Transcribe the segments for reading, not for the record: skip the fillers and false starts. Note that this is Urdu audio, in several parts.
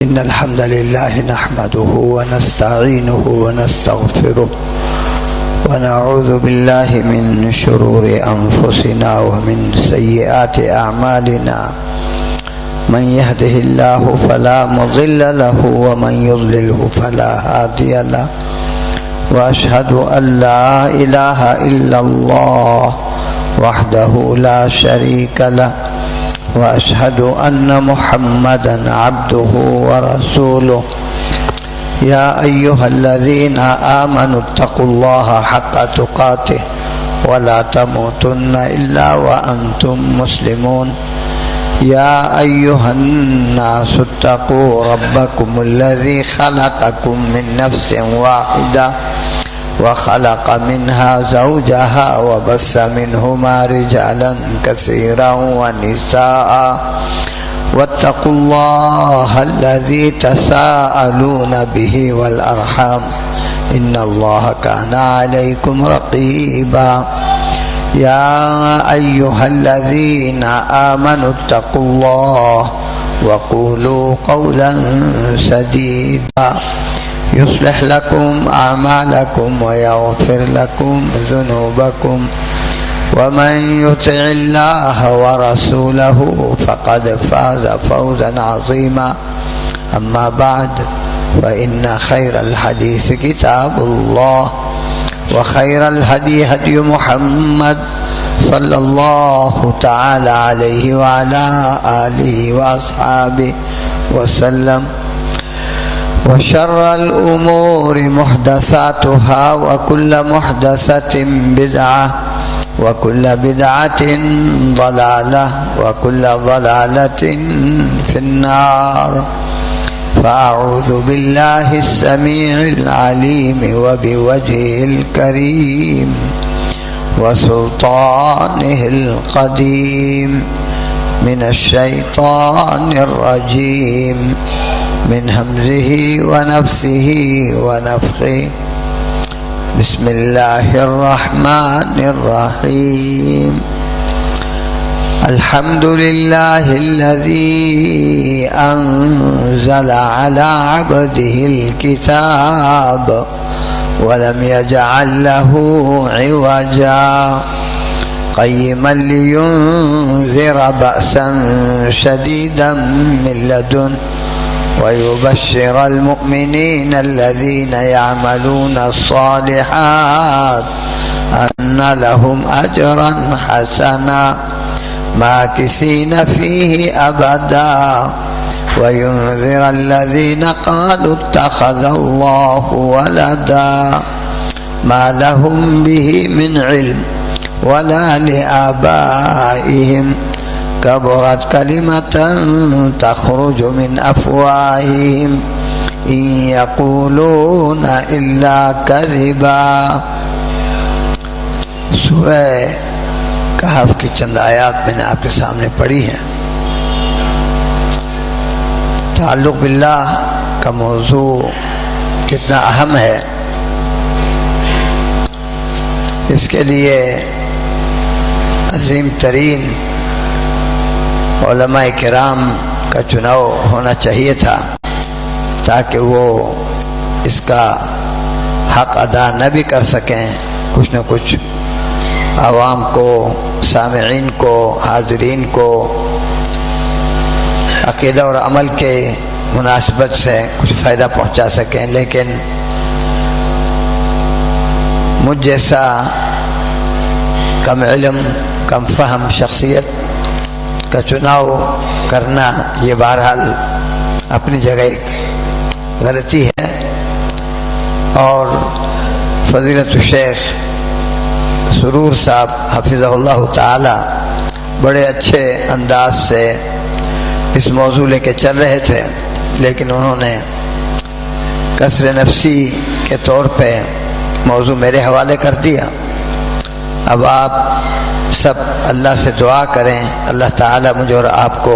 إن الحمد لله نحمده ونستعينه ونستغفره ونعوذ بالله من شرور أنفسنا ومن سيئات أعمالنا من يهده الله فلا مضل له ومن يضلله فلا هادي له وأشهد أن لا إله إلا الله وحده لا شريك له وأشهد أن محمدًا عبده ورسوله يا أيها الذين آمنوا اتقوا الله حق تقاته ولا تموتن إلا وأنتم مسلمون يا أيها الناس اتقوا ربكم الذي خلقكم من نفس واحدة وخلق منها زوجها وبث منهما رجالا كثيرا ونساء واتقوا الله الذي تساءلون به والأرحام إن الله كان عليكم رقيبا يا أيها الذين آمنوا اتقوا الله وقولوا قولا سديدا يصلح لكم أعمالكم ويغفر لكم ذنوبكم ومن يطع الله ورسوله فقد فاز فوزا عظيما أما بعد فإن خير الحديث كتاب الله وخير الهدي هدي محمد صلى الله تعالى عليه وعلى آله وأصحابه وسلم وشر الأمور محدثاتها وكل محدثة بدعة وكل بدعة ضلالة وكل ضلالة في النار فأعوذ بالله السميع العليم وبوجهه الكريم وسلطانه القديم من الشيطان الرجيم من همزه ونفسه ونفخه بسم الله الرحمن الرحيم الحمد لله الذي أنزل على عبده الكتاب ولم يجعل له عوجا قيما لينذر بأسا شديدا من لدنه ويبشر المؤمنين الذين يعملون الصالحات أن لهم أجرا حسنا ماكثين فيه أبدا وينذر الذين قالوا اتخذ الله ولدا ما لهم به من علم ولا لآبائهم كبرت كلمة تخرج من أفواههم إن يقولون إلا كذبا۔ سورہ کہف کی چند آیات میں نے آپ کے سامنے پڑھی ہیں۔ تعلق باللہ کا موضوع کتنا اہم ہے، اس کے لیے عظیم ترین علماء کرام کا چناؤ ہونا چاہیے تھا تاکہ وہ اس کا حق ادا نہ بھی کر سکیں، کچھ نہ کچھ عوام کو، سامعین کو، حاضرین کو عقیدہ اور عمل کے مناسبت سے کچھ فائدہ پہنچا سکیں۔ لیکن مجھ جیسا کم علم، کم فہم شخصیت کا چناؤ کرنا یہ بہرحال اپنی جگہ غلطی ہے، اور فضیلت الشیخ سرور صاحب حفظہ اللہ تعالی بڑے اچھے انداز سے اس موضوع لے کے چل رہے تھے، لیکن انہوں نے کسر نفسی کے طور پہ موضوع میرے حوالے کر دیا۔ اب آپ سب اللہ سے دعا کریں، اللہ تعالیٰ مجھے اور آپ کو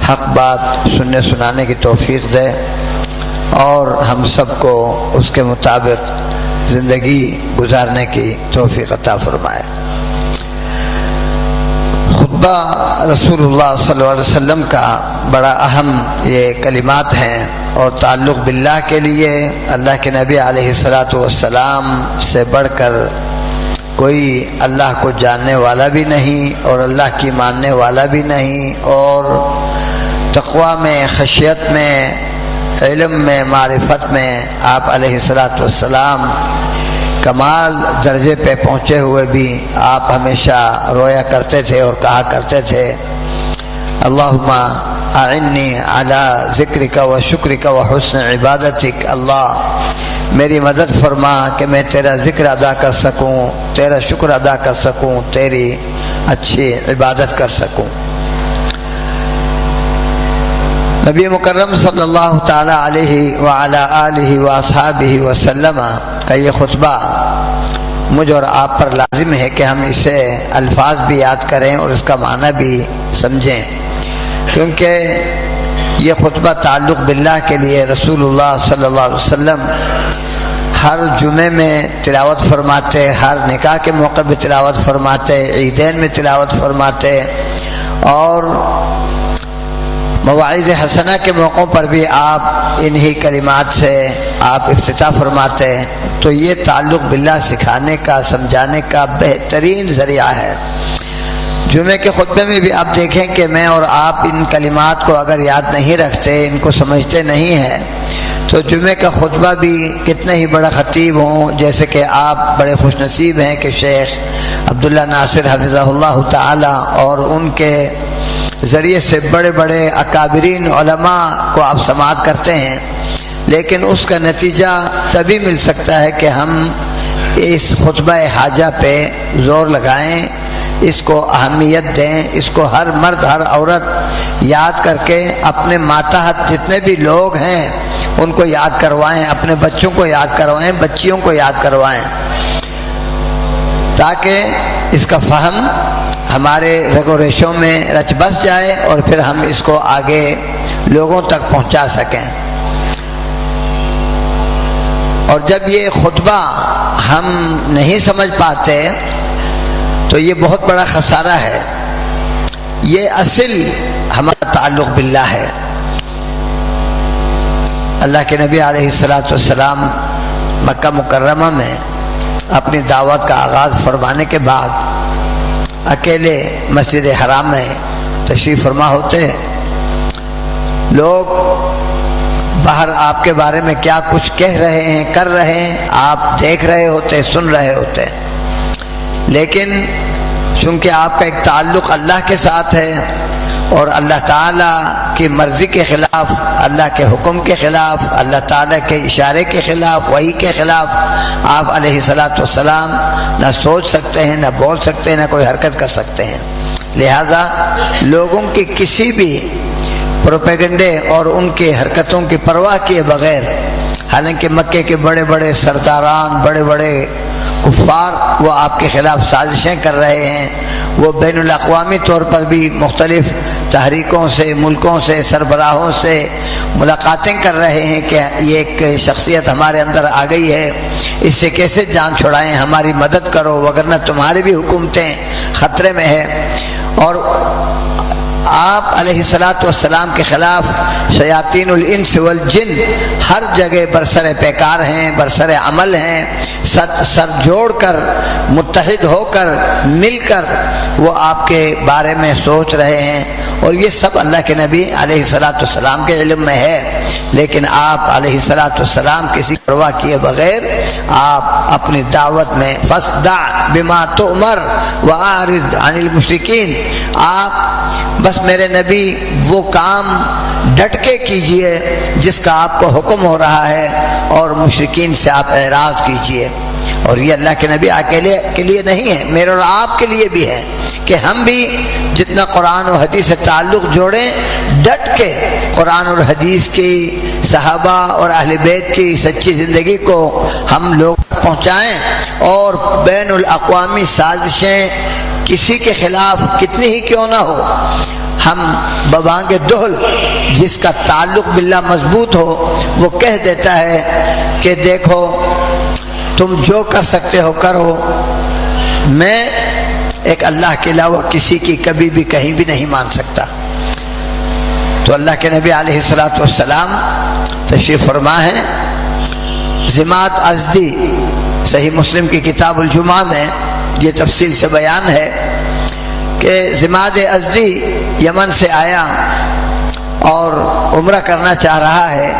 حق بات سننے سنانے کی توفیق دے اور ہم سب کو اس کے مطابق زندگی گزارنے کی توفیق عطا فرمائے۔ خطبہ رسول اللہ صلی اللہ علیہ وسلم کا بڑا اہم یہ کلمات ہیں، اور تعلق باللہ کے لیے اللہ کے نبی علیہ الصلاۃ والسلام سے بڑھ کر کوئی اللہ کو جاننے والا بھی نہیں اور اللہ کی ماننے والا بھی نہیں، اور تقویٰ میں، خشیت میں، علم میں، معرفت میں آپ علیہ الصلاۃ والسلام کمال درجے پہ پہنچے ہوئے بھی آپ ہمیشہ رویا کرتے تھے اور کہا کرتے تھے اللہم اعنی علی ذکرک و شکرک و حسن عبادتک، اللہ میری مدد فرما کہ میں تیرا ذکر ادا کر سکوں، تیرا شکر ادا کر سکوں، تیری اچھی عبادت کر سکوں۔ نبی مکرم صلی اللہ تعالی علیہ وعلی آلہ واصحابہ وسلم کا یہ خطبہ مجھ اور آپ پر لازم ہے کہ ہم اسے الفاظ بھی یاد کریں اور اس کا معنی بھی سمجھیں، کیونکہ یہ خطبہ تعلق باللہ کے لیے رسول اللہ صلی اللہ علیہ وسلم ہر جمعے میں تلاوت فرماتے، ہر نکاح کے موقع پہ تلاوت فرماتے، عیدین میں تلاوت فرماتے، اور مواعظ حسنہ کے موقعوں پر بھی آپ انہی کلمات سے آپ افتتاح فرماتے۔ تو یہ تعلق باللہ سکھانے کا، سمجھانے کا بہترین ذریعہ ہے۔ جمعے کے خطبے میں بھی آپ دیکھیں کہ میں اور آپ ان کلمات کو اگر یاد نہیں رکھتے، ان کو سمجھتے نہیں ہیں، تو جمعے کا خطبہ بھی کتنے ہی بڑا خطیب ہوں، جیسے کہ آپ بڑے خوش نصیب ہیں کہ شیخ عبداللہ ناصر حفظہ اللہ تعالی اور ان کے ذریعے سے بڑے بڑے اکابرین علماء کو آپ سماعت کرتے ہیں، لیکن اس کا نتیجہ تبھی مل سکتا ہے کہ ہم اس خطبہ حاجہ پہ زور لگائیں، اس کو اہمیت دیں، اس کو ہر مرد ہر عورت یاد کر کے اپنے ماتحت جتنے بھی لوگ ہیں ان کو یاد کروائیں، اپنے بچوں کو یاد کروائیں، بچیوں کو یاد کروائیں، تاکہ اس کا فہم ہمارے رگ و ریشوں میں رچ بس جائے اور پھر ہم اس کو آگے لوگوں تک پہنچا سکیں۔ اور جب یہ خطبہ ہم نہیں سمجھ پاتے تو یہ بہت بڑا خسارہ ہے۔ یہ اصل ہمارا تعلق باللہ ہے۔ اللہ کے نبی علیہ الصلاۃ والسلام مکہ مکرمہ میں اپنی دعوت کا آغاز فرمانے کے بعد اکیلے مسجد حرام میں تشریف فرما ہوتے، لوگ باہر آپ کے بارے میں کیا کچھ کہہ رہے ہیں، کر رہے ہیں، آپ دیکھ رہے ہوتے، سن رہے ہوتے، لیکن چونکہ آپ کا ایک تعلق اللہ کے ساتھ ہے اور اللہ تعالیٰ کی مرضی کے خلاف، اللہ کے حکم کے خلاف، اللہ تعالیٰ کے اشارے کے خلاف، وحی کے خلاف آپ علیہ الصلاۃ والسلام نہ سوچ سکتے ہیں، نہ بول سکتے ہیں، نہ کوئی حرکت کر سکتے ہیں۔ لہذا لوگوں کی کسی بھی پروپیگنڈے اور ان کی حرکتوں کی پرواہ کیے بغیر، حالانکہ مکے کے بڑے بڑے سرداران، بڑے بڑے کفار وہ آپ کے خلاف سازشیں کر رہے ہیں، وہ بین الاقوامی طور پر بھی مختلف تحریکوں سے، ملکوں سے، سربراہوں سے ملاقاتیں کر رہے ہیں کہ یہ ایک شخصیت ہمارے اندر آ گئی ہے، اس سے کیسے جان چھڑائیں، ہماری مدد کرو، وگرنہ تمہاری بھی حکومتیں خطرے میں ہے۔ اور آپ علیہ الصلاۃ والسلام کے خلاف شیاطین الانس والجن ہر جگہ برسر پیکار ہیں، برسر عمل ہیں، سر جوڑ کر، متحد ہو کر، مل کر وہ آپ کے بارے میں سوچ رہے ہیں، اور یہ سب اللہ کے نبی علیہ الصلاۃ والسلام کے علم میں ہے، لیکن آپ علیہ الصلاۃ والسلام کسی پرواہ کیے بغیر آپ اپنی دعوت میں فاصدع بما تؤمر واعرض عن المشرکین، آپ بس میرے نبی وہ کام ڈٹ کے کیجئے جس کا آپ کو حکم ہو رہا ہے، اور مشرکین سے آپ اعراض کیجئے۔ اور یہ اللہ کے نبی اکیلے کے لیے نہیں ہے، میرے اور آپ کے لیے بھی ہے کہ ہم بھی جتنا قرآن و حدیث سے تعلق جوڑیں، ڈٹ کے قرآن اور حدیث کی، صحابہ اور اہل بیت کی سچی زندگی کو ہم لوگ پہنچائیں، اور بین الاقوامی سازشیں کسی کے خلاف کتنی ہی کیوں نہ ہو، ہم ببانگ دہل جس کا تعلق باللہ مضبوط ہو وہ کہہ دیتا ہے کہ دیکھو تم جو کر سکتے ہو کرو، میں ایک اللہ کے علاوہ کسی کی کبھی بھی کہیں بھی نہیں مان سکتا۔ تو تو اللہ کے نبی علیہ الصلوۃ والسلام تشریف فرما ہیں. ضماد ازدی صحیح مسلم کی کتاب الجمعہ میں یہ تفصیل سے بیان ہے کہ ضماد ازدی یمن سے آیا اور عمرہ کرنا چاہ رہا ہے.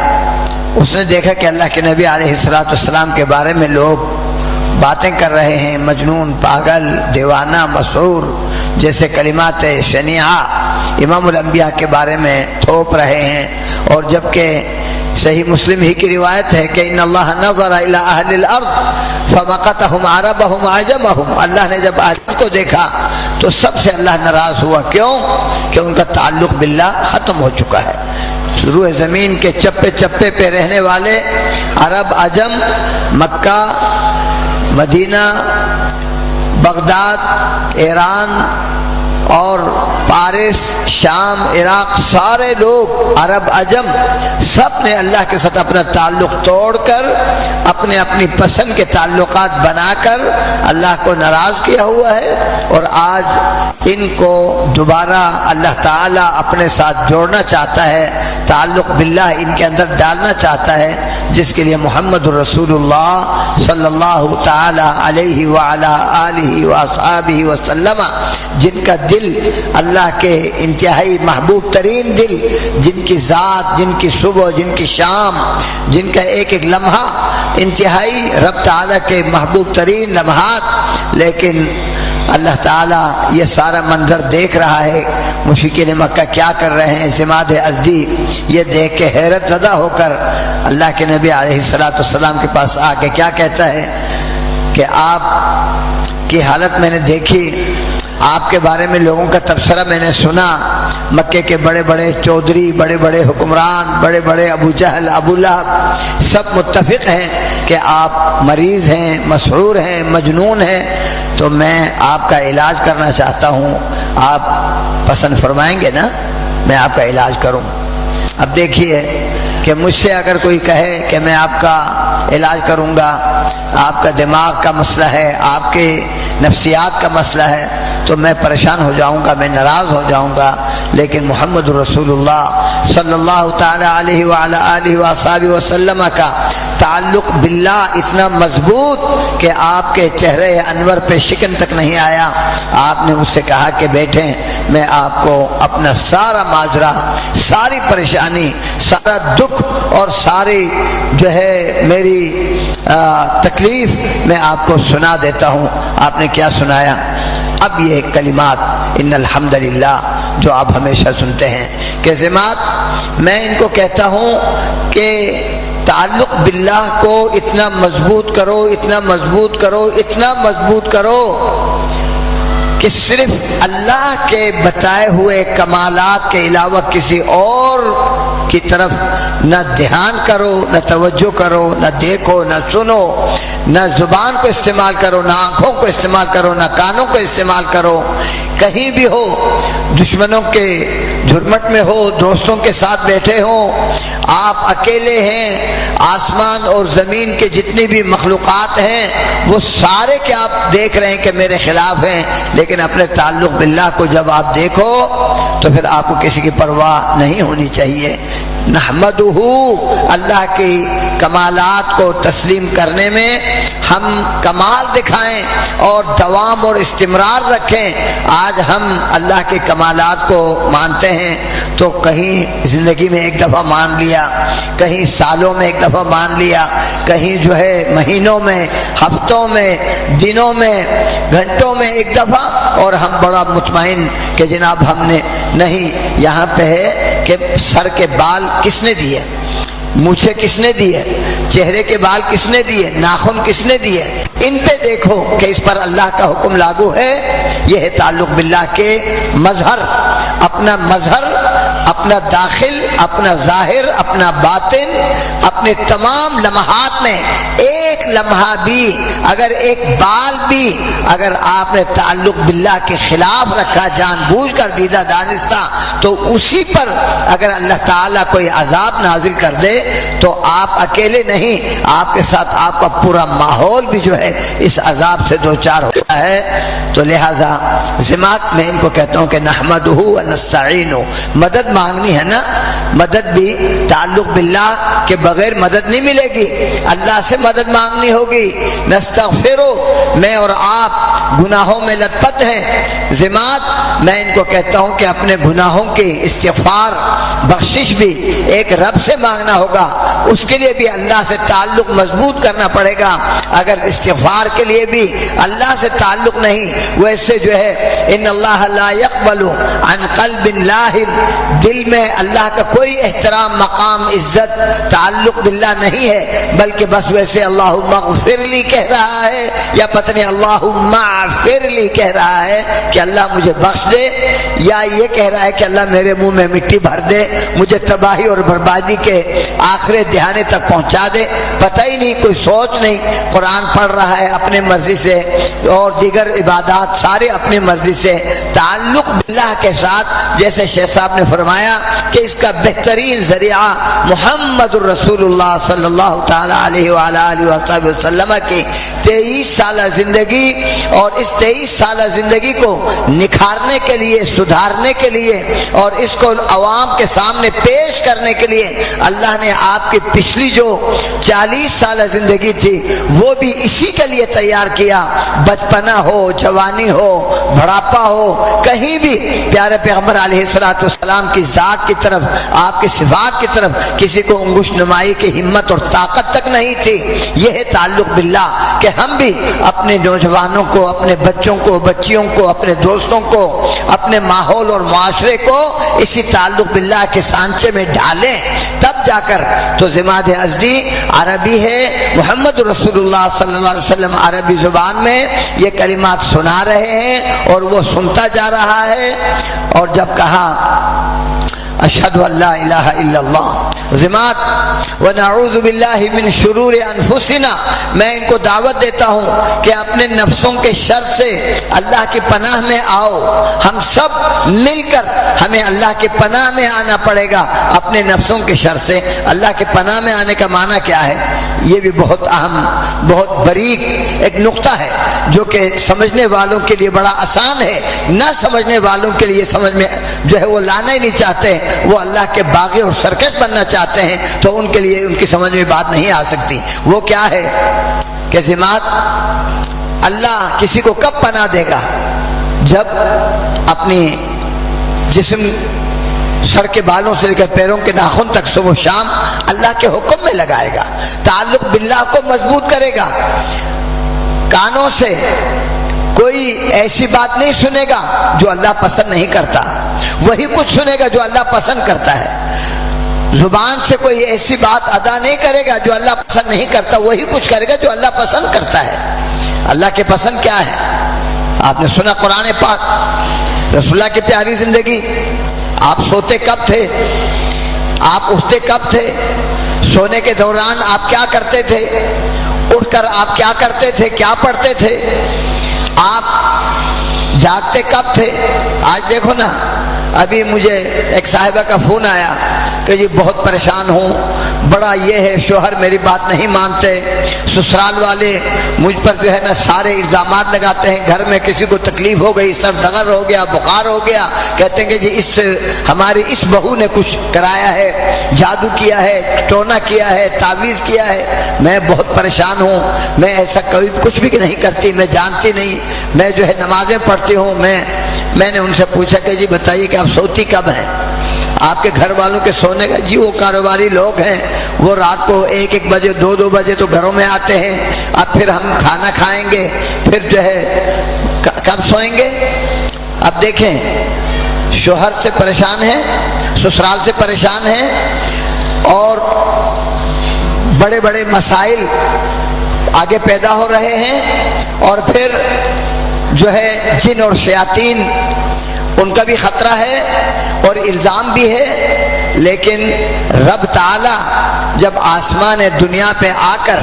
اس نے دیکھا کہ اللہ کے نبی علیہ الصلوۃ والسلام کے بارے میں لوگ باتیں کر رہے ہیں، مجنون، پاگل، دیوانہ، مسحور جیسے کلمات شنیعہ امام الانبیاء کے بارے میں تھوپ رہے ہیں. اور جبکہ صحیح مسلم ہی کی روایت ہے کہ ان اللہ نظر الی اہل الارض فمقتهم عربهم عجمهم، اللہ نے جب اہل کو دیکھا تو سب سے اللہ ناراض ہوا. کیوں؟ کہ ان کا تعلق باللہ ختم ہو چکا ہے. روئے زمین کے چپے چپے پہ رہنے والے عرب، عجم، مکہ، مدینہ، بغداد، ایران اور پارس، شام، عراق، سارے لوگ عرب، عجم سب نے اللہ کے ساتھ اپنا تعلق توڑ کر اپنے اپنی پسند کے تعلقات بنا کر اللہ کو ناراض کیا ہوا ہے. اور آج ان کو دوبارہ اللہ تعالیٰ اپنے ساتھ جوڑنا چاہتا ہے، تعلق باللہ ان کے اندر ڈالنا چاہتا ہے، جس کے لیے محمد رسول اللہ صلی اللہ تعالی علیہ وعلی آلہ واصحابہ وسلم، جن کا دل اللہ کے انتہائی محبوب ترین دل، جن کی ذات، جن کی صبح، جن کی شام، جن کا ایک ایک لمحہ انتہائی رب تعالیٰ کے محبوب ترین لمحات، لیکن اللہ تعالیٰ یہ سارا منظر دیکھ رہا ہے. مشرکین مکہ کیا کر رہے ہیں؟ ضماد ازدی یہ دیکھ کے حیرت زدہ ہو کر اللہ کے نبی علیہ الصلوۃ والسلام کے پاس آ کے کیا کہتا ہے کہ آپ کی حالت میں نے دیکھی، آپ کے بارے میں لوگوں کا تبصرہ میں نے سنا. مکے کے بڑے بڑے چودھری، بڑے بڑے حکمران، بڑے بڑے ابو جہل، ابو لہب سب متفق ہیں کہ آپ مریض ہیں، مسحور ہیں، مجنون ہیں. تو میں آپ کا علاج کرنا چاہتا ہوں، آپ پسند فرمائیں گے نا میں آپ کا علاج کروں؟ اب دیکھیے کہ مجھ سے اگر کوئی کہے کہ میں آپ کا علاج کروں گا، آپ کا دماغ کا مسئلہ ہے، آپ کے نفسیات کا مسئلہ ہے، تو میں پریشان ہو جاؤں گا، میں ناراض ہو جاؤں گا. لیکن محمد رسول اللہ صلی اللہ تعالی علیہ وعلی آلہ وصحبہ وسلم کا تعلق باللہ اتنا مضبوط کہ آپ کے چہرے انور پہ شکن تک نہیں آیا. آپ نے اس سے کہا کہ بیٹھیں، میں آپ کو اپنا سارا ماجرا، ساری پریشانی، سارا دکھ اور ساری جو ہے میری تکلیف میں آپ کو سنا دیتا ہوں. آپ نے کیا سنایا؟ اب یہ کلمات ان الحمدللہ جو آپ ہمیشہ سنتے ہیں کہ ضماد میں ان کو کہتا ہوں کہ تعلق باللہ کو اتنا مضبوط کرو، اتنا مضبوط کرو، اتنا مضبوط کرو کہ صرف اللہ کے بتائے ہوئے کمالات کے علاوہ کسی اور کی طرف نہ دھیان کرو، نہ توجہ کرو، نہ دیکھو، نہ سنو، نہ زبان کو استعمال کرو، نہ آنکھوں کو استعمال کرو، نہ کانوں کو استعمال کرو. کہیں بھی ہو، دشمنوں کے جھرمٹ میں ہو، دوستوں کے ساتھ بیٹھے ہوں، آپ اکیلے ہیں، آسمان اور زمین کے جتنی بھی مخلوقات ہیں وہ سارے کہ آپ دیکھ رہے ہیں کہ میرے خلاف ہیں، لیکن اپنے تعلق باللہ کو جب آپ دیکھو تو پھر آپ کو کسی کی پرواہ نہیں ہونی چاہیے. نحمدہ، اللہ کی کمالات کو تسلیم کرنے میں ہم کمال دکھائیں اور دوام اور استمرار رکھیں. آج ہم اللہ کے کمالات کو مانتے ہیں تو کہیں زندگی میں ایک دفعہ مان لیا، کہیں سالوں میں ایک دفعہ مان لیا، کہیں جو ہے مہینوں میں، ہفتوں میں، دنوں میں، گھنٹوں میں ایک دفعہ، اور ہم بڑا مطمئن کہ جناب ہم نے نہیں. یہاں پہ ہے کہ سر کے بال کس نے دیے، مونچھیں کس نے دیے، چہرے کے بال کس نے دیے، ناخن کس نے دیے، ان پہ دیکھو کہ اس پر اللہ کا حکم لاگو ہے. یہ ہے تعلق باللہ کے مظہر. اپنا داخل، اپنا ظاہر، اپنا باطن، اپنے تمام لمحات میں ایک لمحہ بھی، اگر ایک بال بھی اگر آپ نے تعلق باللہ کے خلاف رکھا، جان بوجھ کر دیدہ دانستہ، تو اسی پر اگر اللہ تعالیٰ کوئی عذاب نازل کر دے تو آپ اکیلے نہیں، آپ کے ساتھ آپ کا پورا ماحول بھی جو ہے اس عذاب سے دوچار ہوتا ہے. تو لہٰذا ضماد میں ان کو کہتا ہوں کہ نحمدہ و نستعین، مدد مانگنی ہے نا، مدد بھی تعلق باللہ کے بغیر مدد نہیں ملے گی، اللہ سے مدد مانگنی ہوگی۔ نستغفرو، میں اور آپ گناہوں میں لت پت ہیں، ذمات میں ان کو کہتا ہوں کہ اپنے گناہوں کی استغفار بخشش بھی ایک رب سے مانگنا ہوگا، اس کے لیے بھی اللہ سے تعلق مضبوط کرنا پڑے گا۔ اگر استغفار کے لیے بھی اللہ سے تعلق نہیں، ویسے جو ہے ان اللہ لا يقبل عن قلب لاہن، دل میں اللہ کا کوئی احترام، مقام، عزت، تعلق باللہ نہیں ہے، بلکہ بس ویسے اللہم اغفر لی کہہ رہا ہے، یا پتہ نہیں اللہم اغفر لی کہہ رہا ہے کہ اللہ مجھے بخش دے، یا یہ کہہ رہا ہے کہ اللہ میرے منہ میں مٹی بھر دے، مجھے تباہی اور بربادی کے آخر دہانے تک پہنچا دے، پتہ ہی نہیں، کوئی سوچ نہیں۔ قرآن پڑھ رہا ہے اپنے مرضی سے، اور دیگر عبادات سارے اپنی مرضی سے، تعلق باللہ کے ساتھ جیسے شیخ صاحب نے فرمایا کہ اس کا بہترین ذریعہ محمد الرسول اللہ صلی اللہ تعالی علیہ وآلہ وسلم کی 23 سالہ زندگی، اور اس 23 سالہ زندگی کو نکھارنے کے لیے، سدھارنے کے لیے، اور اس کو عوام کے سامنے پیش کرنے کے لیے اللہ نے آپ کی پچھلی جو 40 سالہ زندگی تھی وہ بھی اسی کے لیے تیار کیا۔ بچپنا ہو، جوانی ہو، بڑھاپا ہو، کہیں بھی پیارے پیغمبر علیہ السلام کی ذات کی طرف، آپ کی صفات کی طرف کسی کو انگشت نمائی کی ہمت اور طاقت تک نہیں تھی۔ یہ ہے تعلق باللہ کہ ہم بھی اپنے نوجوانوں کو، اپنے بچوں کو، بچیوں کو، اپنے دوستوں کو، اپنے ماحول اور معاشرے کو اسی تعلق باللہ کے سانچے میں ڈالیں، تب جا کر تو ضماد ازدی عربی ہے، محمد رسول اللہ صلی اللہ علیہ وسلم عربی زبان میں یہ کلمات سنا رہے ہیں، اور وہ سنتا جا رہا ہے۔ اور جب کہا اشہد ان لا الہ الا اللہ، ذمات ونعوذ باللہ من شرور انفسنا، میں ان کو دعوت دیتا ہوں کہ اپنے نفسوں کے شر سے اللہ کی پناہ میں آؤ۔ ہم سب مل کر ہمیں اللہ کی پناہ میں آنا پڑے گا، اپنے نفسوں کے شر سے۔ اللہ کی پناہ میں آنے کا معنی کیا ہے؟ یہ بھی بہت اہم، بہت باریک ایک نقطہ ہے جو کہ سمجھنے والوں کے لیے بڑا آسان ہے، نہ سمجھنے والوں کے لیے سمجھ میں جو ہے وہ لانا ہی نہیں چاہتے، وہ اللہ کے باغی اور سرکش بننا چاہتے ہیں، تو ان کے لیے ان کی سمجھ میں بات نہیں آ سکتی۔ وہ کیا ہے کہ ذمات اللہ کسی کو کب پناہ دے گا؟ جب اپنی جسم، سر کے بالوں سے لے کر پیروں کے ناخن تک صبح و شام اللہ کے حکم میں لگائے گا، تعلق باللہ کو مضبوط کرے گا، کانوں سے کوئی ایسی بات نہیں سنے گا جو اللہ پسند نہیں کرتا، وہی کچھ سنے گا جو اللہ پسند کرتا ہے۔ زبان سے کوئی ایسی بات ادا نہیں کرے گا جو اللہ پسند نہیں کرتا، وہی کچھ کرے گا جو اللہ پسند کرتا ہے۔ اللہ کے پسند کیا ہے؟ آپ نے سنا قرآن پاک، رسول اللہ کی پیاری زندگی۔ آپ سوتے کب تھے؟ آپ اٹھتے کب تھے؟ سونے کے دوران آپ کیا کرتے تھے؟ اٹھ کر آپ کیا کرتے تھے؟ کیا پڑھتے تھے؟ آپ جاگتے کب تھے؟ آج دیکھو نا، ابھی مجھے ایک صاحبہ کا فون آیا کہ جی بہت پریشان ہوں، بڑا یہ ہے، شوہر میری بات نہیں مانتے، سسرال والے مجھ پر جو ہے نا سارے الزامات لگاتے ہیں، گھر میں کسی کو تکلیف ہو گئی، سر دغر ہو گیا، بخار ہو گیا، کہتے ہیں کہ جی ہماری اس بہو نے کچھ کرایا ہے، جادو کیا ہے، ٹونا کیا ہے، تعویذ کیا ہے۔ میں بہت پریشان ہوں، میں ایسا کبھی کچھ بھی نہیں کرتی، میں جانتی نہیں، میں جو ہے نمازیں پڑھتی ہوں۔ میں نے ان سے پوچھا کہ جی بتائیے کہ آپ سوتی کب ہیں؟ آپ کے گھر والوں کے سونے کا؟ جی وہ کاروباری لوگ ہیں، وہ رات کو 1-1 بجے 2-2 بجے تو گھروں میں آتے ہیں، اب پھر ہم کھانا کھائیں گے، پھر جو ہے کب سوئیں گے؟ اب دیکھیں، شوہر سے پریشان ہیں، سسرال سے پریشان ہیں، اور بڑے بڑے مسائل آگے پیدا ہو رہے ہیں، اور پھر جو ہے جن اور شیاطین ان کا بھی خطرہ ہے اور الزام بھی ہے۔ لیکن رب تعالی جب آسمان دنیا پہ آ کر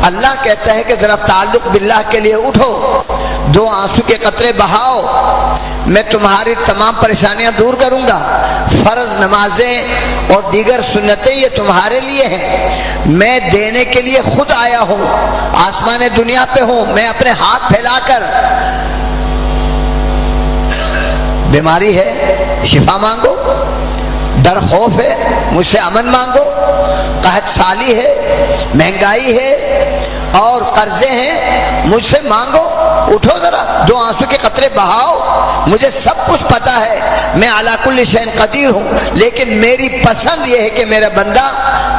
اللہ کہتا ہے کہ ذرا تعلق باللہ کے لیے اٹھو، 2 آنسو کے قطرے بہاؤ، میں تمہاری تمام پریشانیاں دور کروں گا، فرض نمازیں اور دیگر سنتیں یہ تمہارے لیے ہیں، میں دینے کے لیے خود آیا ہوں، آسمان دنیا پہ ہوں، میں اپنے ہاتھ پھیلا کر، بیماری ہے شفا مانگو، ڈر خوف ہے مجھ سے امن مانگو، قحط سالی ہے، مہنگائی ہے اور قرضے ہیں، مجھ سے مانگو، اٹھو ذرا 2 آنسو کے قطرے بہاؤ، مجھے سب کچھ پتا ہے، میں علی کل شیء قدیر ہوں، لیکن میری پسند یہ ہے کہ میرا بندہ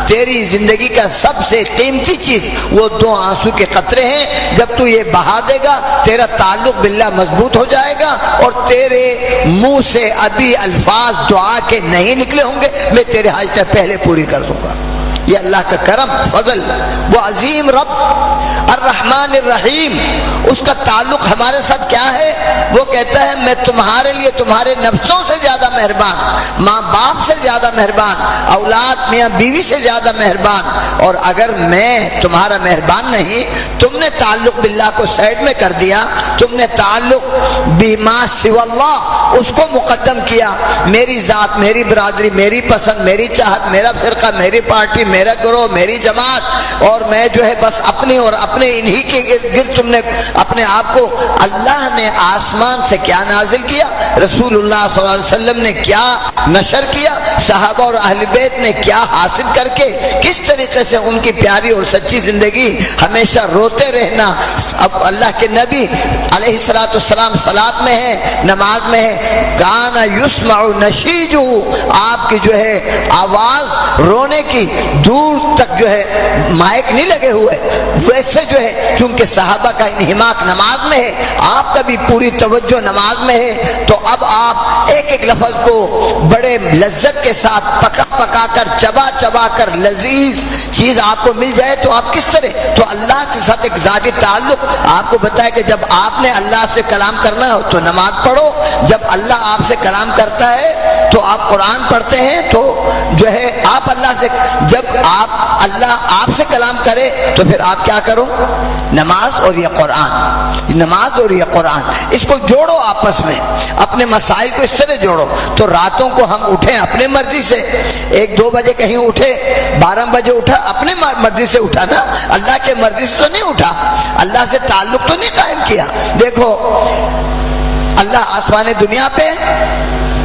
تیری زندگی کا سب سے قیمتی چیز وہ 2 آنسو کے قطرے ہیں، جب تو یہ بہا دے گا تیرا تعلق باللہ مضبوط ہو جائے گا اور تیرے منہ سے ابھی الفاظ دعا کے نہیں نکلے ہوں گے، میں تیرے حاجتیں پہلے پوری کر دوں گا۔ یہ اللہ کا کرم فضل، وہ عظیم رب الرحمن الرحیم، اس کا تعلق ہمارے ساتھ کیا ہے؟ وہ کہتا ہے میں تمہارے لیے تمہارے نفسوں سے زیادہ مہربان، ماں باپ سے زیادہ مہربان، اولاد میاں بیوی سے زیادہ مہربان، اور اگر میں تمہارا مہربان نہیں، تم نے تعلق باللہ کو سائڈ میں کر دیا، تم نے تعلق بما سوى اللہ اس کو مقدم کیا، میری ذات، میری برادری، میری پسند، میری چاہت، میرا فرقہ، میری پارٹی، میرا گروہ، میری جماعت، اور میں جو ہے بس اپنی اور اپنے انہی کے ارد گرد تم نے اپنے آپ کو، اللہ نے آسمان سے کیا نازل کیا، رسول اللہ صلی اللہ علیہ وسلم نے کیا نشر کیا، صحابہ اور اہل بیت نے کیا حاصل کر کے کس طریقے سے ان کی پیاری اور سچی زندگی، ہمیشہ روتے رہنا۔ اب اللہ کے نبی علیہ الصلوۃ والسلام صلاۃ میں ہے، نماز میں ہے، کان یسمع نشیجہ، آپ کی جو ہے آواز رونے کی دور تک جو ہے مائک نہیں لگے ہوئے، ویسے جو ہے چونکہ صحابہ کا انہماک نماز میں ہے، آپ کا بھی پوری توجہ نماز میں ہے، تو اب آپ ایک ایک لفظ کو بڑے لذت کے ساتھ پکا پکا کر، چبا چبا کر لذیذ چیز آپ کو مل جائے تو آپ کس طرح، تو اللہ کے ساتھ ایک ذاتی تعلق آپ کو بتایا کہ جب آپ نے اللہ سے کلام کرنا ہو تو نماز پڑھو، جب اللہ آپ سے کلام کرتا ہے تو آپ قرآن پڑھتے ہیں، تو جو ہے آپ اللہ سے، جب اللہ آپ سے کلام کرے تو پھر آپ کیا کرو، نماز اور یہ قرآن، نماز اور یہ قرآن، اس کو جوڑو آپس میں، اپنے مسائل کو اس طرح جوڑو۔ تو راتوں کو ہم اٹھیں اپنے مرضی سے، 1-2 بجے کہیں اٹھے، 12 بجے اٹھا، اپنے مرضی سے اٹھا نا، اللہ کے مرضی سے تو نہیں اٹھا، اللہ سے تعلق تو نہیں قائم کیا۔ دیکھو اللہ آسمان دنیا پہ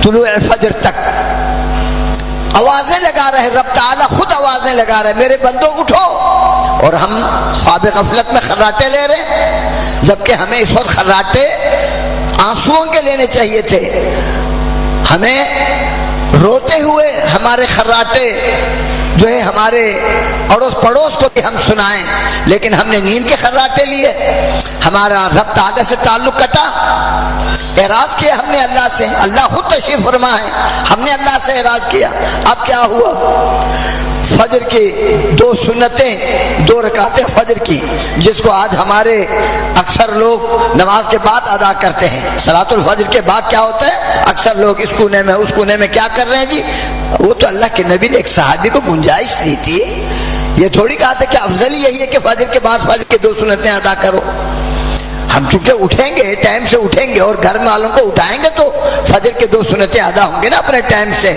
طلوع فجر تک آوازیں لگا رہے، رب تعالیٰ خود آوازیں لگا رہے، میرے بندوں اٹھو، اور ہم خواب غفلت میں خراٹے لے رہے ہیں، جبکہ ہمیں اس وقت خراٹے آنسوؤں کے لینے چاہیے تھے، ہمیں روتے ہوئے ہمارے خراٹے جو ہے ہمارے اڑوس پڑوس کو بھی ہم سنائیں، لیکن ہم نے نیند کے خراٹے لیے، ہمارا رب تعالیٰ سے تعلق کٹا، اعراض کیا ہم نے اللہ سے، اللہ خود تشریف فرما ہے، ہم نے اللہ سے اعراض کیا۔ اب کیا ہوا، فجر کی 2 سنتیں، 2 رکعتیں فجر کی، جس کو آج ہمارے اکثر لوگ نماز کے بعد ادا کرتے ہیں، صلاۃ الفجر کے بعد کیا ہوتا ہے، اکثر لوگ اس کونے میں اس کونے میں کیا کر رہے ہیں جی، وہ تو اللہ کے نبی نے ایک صحابی کو گنجائش دی تھی، یہ تھوڑی کہا تھا کہ افضل یہی ہے کہ فجر کے بعد فجر کی 2 سنتیں ادا کرو۔ ہم چونکہ اٹھیں گے، ٹائم سے اٹھیں گے اور گھر والوں کو اٹھائیں گے تو فجر کے 2 سنتیں ادا ہوں گے نا اپنے ٹائم سے۔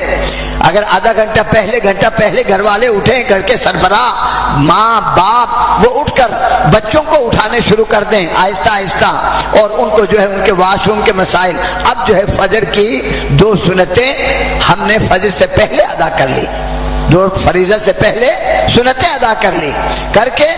اگر آدھا گھنٹہ پہلے گھر والے اٹھیں، گھر کے سربراہ ماں باپ وہ اٹھ کر بچوں کو اٹھانے شروع کر دیں آہستہ آہستہ، اور ان کو جو ہے ان کے واش روم کے مسائل، اب جو ہے فجر کی 2 سنتیں ہم نے فجر سے پہلے ادا کر لی، 2 فریضہ سے پہلے سنتیں ادا کر لی، کر کے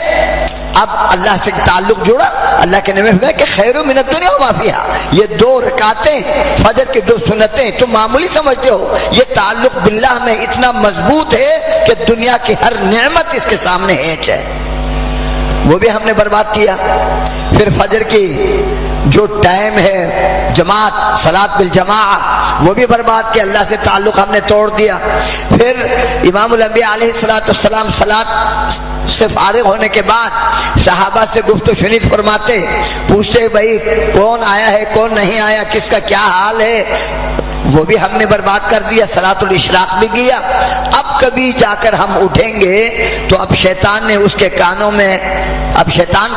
اب اللہ سے تعلق جوڑا۔ اللہ کے نبی نے فرمایا کہ خیر من الدنیا وما فیہا، یہ 2 رکعتیں فجر کی 2 سنتیں تم معمولی سمجھتے ہو، یہ تعلق باللہ میں اتنا مضبوط ہے کہ دنیا کی ہر نعمت اس کے سامنے ہیچ ہے، وہ بھی ہم نے برباد کیا۔ پھر فجر کی جو ٹائم ہے جماعت، صلاۃ بالجماعہ، وہ بھی برباد کیا، اللہ سے تعلق ہم نے توڑ دیا۔ پھر امام الانبیاء علیہ السلام صلاۃ سے فارغ ہونے کے بعد صحابہ سے گفت و شنید فرماتے، پوچھتے بھائی کون آیا ہے کون نہیں آیا، کس کا کیا حال ہے، وہ بھی ہم نے برباد کر دیا، صلاۃ الاشراق بھی کیا۔ اب کبھی جا کر ہم اٹھیں گے تو اب شیطان نے اس کے کانوں میں، اب شیطان،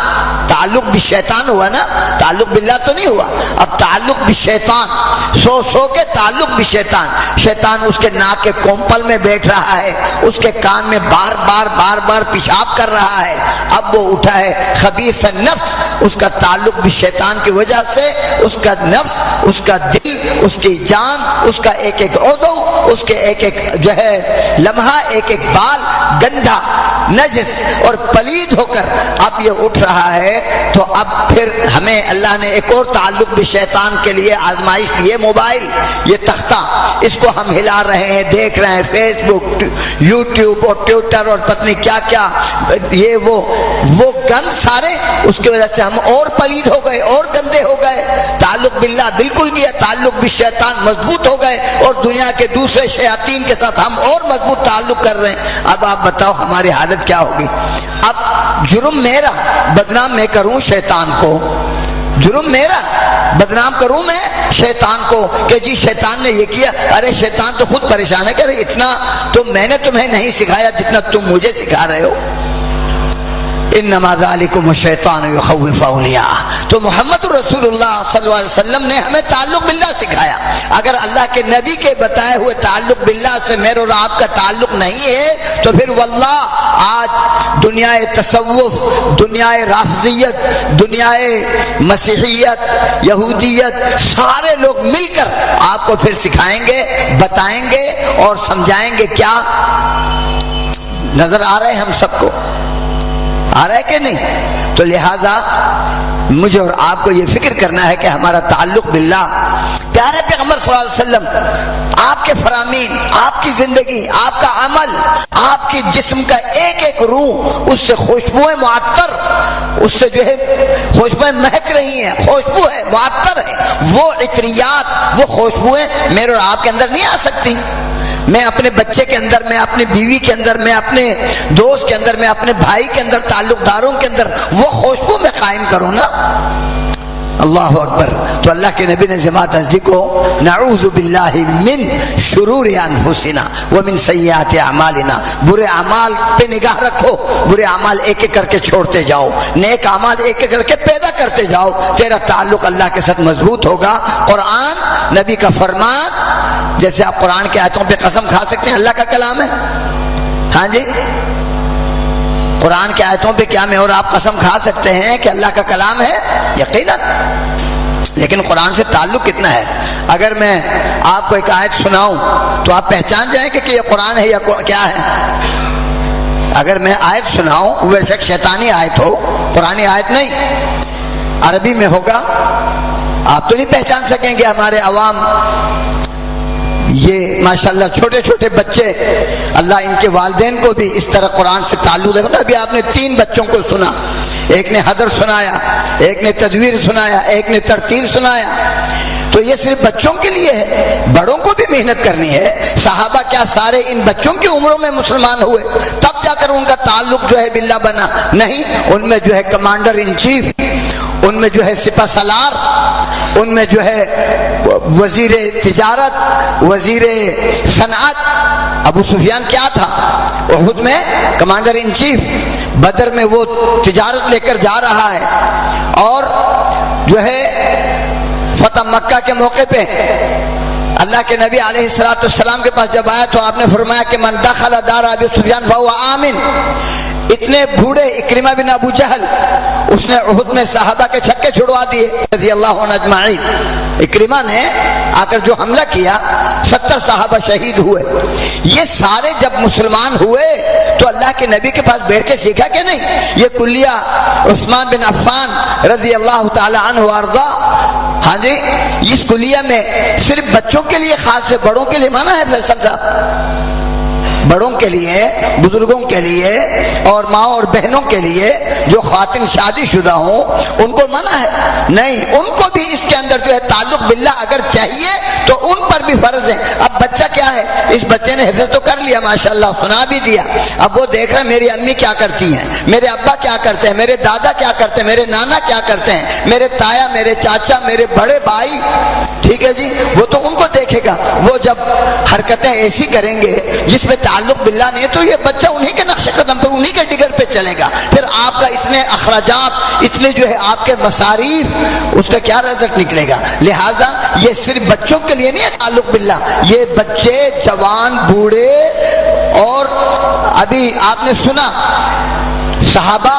تعلق بھی شیطان ہوا نا، تعلق باللہ تو نہیں ہوا، اب تعلق بھی شیطان، سو کے تعلق بھی شیطان، شیطان اس کے ناک کے کومپل میں بیٹھ رہا ہے، اس کے کان میں بار بار پیشاب کر رہا ہے، اب وہ اٹھا ہے خبیث نفس، اس کا تعلق بھی شیطان کی وجہ سے، اس کا نفس، اس کا دل، اس کی جان زبان، اس کا ایک ایک عضو، اس کے ایک ایک جو ہے لمحہ، ایک ایک بال گندھا، نجس اور پلید ہو کر اب یہ اٹھ رہا ہے، تو اب پھر ہمیں اللہ نے ایک اور تعلق بھی شیطان کے لیے آزمائش دی ہے۔ موبائل، یہ تختہ، اس کو ہم ہلا رہے ہیں، دیکھ رہے ہیں، فیس بک، یوٹیوب اور ٹویٹر اور پتہ نہیں کیا کیا، یہ وہ گند سارے، اس کی وجہ سے ہم اور پلید ہو گئے اور گندے ہو گئے۔ تعلق باللہ بالکل گیا، تعلق بالشیطان مضبوط ہو گئے، اور دنیا کے دوسرے شیاطین کے ساتھ ہم اور مضبوط تعلق کر رہے ہیں۔ اب آپ بتاؤ ہماری حالت کیا ہوگی؟ اب جرم میرا، بدنام میں کروں شیطان کو، جرم میرا، بدنام کروں میں شیطان کو کہ جی شیطان نے یہ کیا۔ ارے شیطان تو خود پریشان ہے کہ اتنا تو میں نے تمہیں نہیں سکھایا جتنا تم مجھے سکھا رہے ہو۔ انما ذالکم الشیطان یخوف اولیاء۔ تو محمد رسول اللہ صلی اللہ علیہ وسلم نے ہمیں تعلق باللہ سکھایا۔ اگر اللہ کے نبی کے بتائے ہوئے تعلق باللہ سے میرے اور آپ کا تعلق نہیں ہے تو پھر واللہ آج دنیا تصوف، دنیا رافضیت، دنیا مسیحیت، یہودیت، سارے لوگ مل کر آپ کو پھر سکھائیں گے، بتائیں گے اور سمجھائیں گے۔ کیا نظر آ رہے ہیں ہم سب کو؟ آ رہا ہے کہ نہیں؟ تو لہٰذا مجھے اور آپ کو یہ فکر کرنا ہے کہ ہمارا تعلق باللہ، پیارے پیغمبر صلی اللہ علیہ وسلم، آپ کے فرامین، آپ کی زندگی، آپ کا عمل، آپ کے جسم کا ایک ایک روح، اس سے خوشبوئیں معطر، اس سے جو ہے خوشبوئیں مہک رہی ہیں، خوشبو ہے، معطر ہے، وہ عطریات، وہ خوشبوئیں میرے اور آپ کے اندر نہیں آ سکتی۔ میں اپنے بچے کے اندر، میں اپنی بیوی کے اندر، میں اپنے دوست کے اندر، میں اپنے بھائی کے اندر، تعلق داروں کے اندر وہ خوشبو میں قائم کروں نا۔ اللہ اکبر۔ تو اللہ کے نبی نے جماعت ازدی کو نعوذ باللہ من شرور انفسنا ومن سیئات اعمالنا، برے اعمال پہ نگاہ رکھو، برے اعمال ایک ایک کر کے چھوڑتے جاؤ، نیک اعمال ایک ایک کر کے پیدا کرتے جاؤ، تیرا تعلق اللہ کے ساتھ مضبوط ہوگا۔ قرآن نبی کا فرمان، جیسے آپ قرآن کی آیتوں پہ قسم کھا سکتے ہیں اللہ کا کلام ہے، ہاں جی، قرآن کی آیتوں پہ کیا میں اور آپ قسم کھا سکتے ہیں کہ اللہ کا کلام ہے؟ یقیناً۔ لیکن قرآن سے تعلق کتنا ہے؟ اگر میں آپ کو ایک آیت سناؤں تو آپ پہچان جائیں کہ یہ قرآن ہے یا کیا ہے؟ اگر میں آیت سناؤں، وہ شک شیطانی آیت ہو، قرآنی آیت نہیں، عربی میں ہوگا، آپ تو نہیں پہچان سکیں گے۔ ہمارے عوام، یہ ماشاءاللہ چھوٹے چھوٹے بچے، اللہ ان کے والدین کو بھی اس طرح قرآن سے تعلق دیکھو نا۔ ابھی آپ نے 3 بچوں کو سنا، ایک نے حدر سنایا، ایک نے تدویر سنایا، ایک نے ترتیل سنایا۔ تو یہ صرف بچوں کے لیے ہے، بڑوں کو بھی محنت کرنی ہے۔ صحابہ کیا سارے ان بچوں کی عمروں میں مسلمان ہوئے تب جا کر ان کا تعلق جو ہے باللہ بنا؟ نہیں، ان میں جو ہے کمانڈر ان چیف، ان میں جو ہے سپہ سالار، ان میں جو ہے وزیر تجارت، وزیر صنعت، ابو سفیان کیا تھا؟ احد میں کمانڈر ان چیف، بدر میں وہ تجارت لے کر جا رہا ہے، اور جو ہے فتح مکہ کے موقع پہ اللہ کے نبی علیہ الصلوۃ والسلام کے پاس جب آیا تو آپ نے فرمایا کہ من دخل دار ابی سفیان فهو آمن۔ اتنے بوڑھے اکرمہ بن ابو جہل، اس نے احد میں صحابہ کے چھکے چھڑوا دیے رضی اللہ عنہ اجمعین۔ اکرمہ نے آ کر جو حملہ کیا، 70 صحابہ شہید ہوئے۔ یہ سارے جب مسلمان ہوئے تو اللہ کے نبی کے پاس بیٹھ کے سیکھا کہ نہیں؟ یہ کلیہ عثمان بن عفان رضی اللہ تعالی عنہ وارضا، ہاں جی، اس کلیہ میں صرف بچوں کے لیے خاص ہے، بڑوں کے لیے منع ہے فیصل صاحب؟ بڑوں کے لیے، بزرگوں کے لیے اور ماں اور بہنوں کے لیے جو خواتین شادی شدہ ہوں ان کو منع ہے؟ نہیں، ان کو بھی اس کے اندر جو ہے تعلق باللہ اگر چاہیے تو ان پر بھی فرض ہے۔ اب بچہ کیا ہے، اس بچے نے حفظ تو کر لیا ماشاءاللہ، سنا بھی دیا، اب وہ دیکھ رہے میری امی کیا کرتی ہیں، میرے ابا کیا کرتے ہیں، میرے دادا کیا کرتے ہیں، میرے نانا کیا کرتے ہیں، میرے تایا، میرے چاچا، میرے بڑے بھائی، ٹھیک ہے جی، وہ تو ان کو دیکھے گا۔ وہ جب حرکتیں ایسی کریں گے جس میں تعلق باللہ نہیں ہے تو یہ بچہ انہی کے نقش قدم پہ، انہی کے ڈگر پہ چلے گا، پھر آپ کا اتنے اخراجات، اتنے جو ہے آپ کے مصاریف، اس کا کیا رزق نکلے گا؟ لہٰذا یہ صرف بچوں کے لیے نہیں ہے تعلق باللہ، یہ بچے، جوان، بوڑھے، اور ابھی آپ نے سنا صحابہ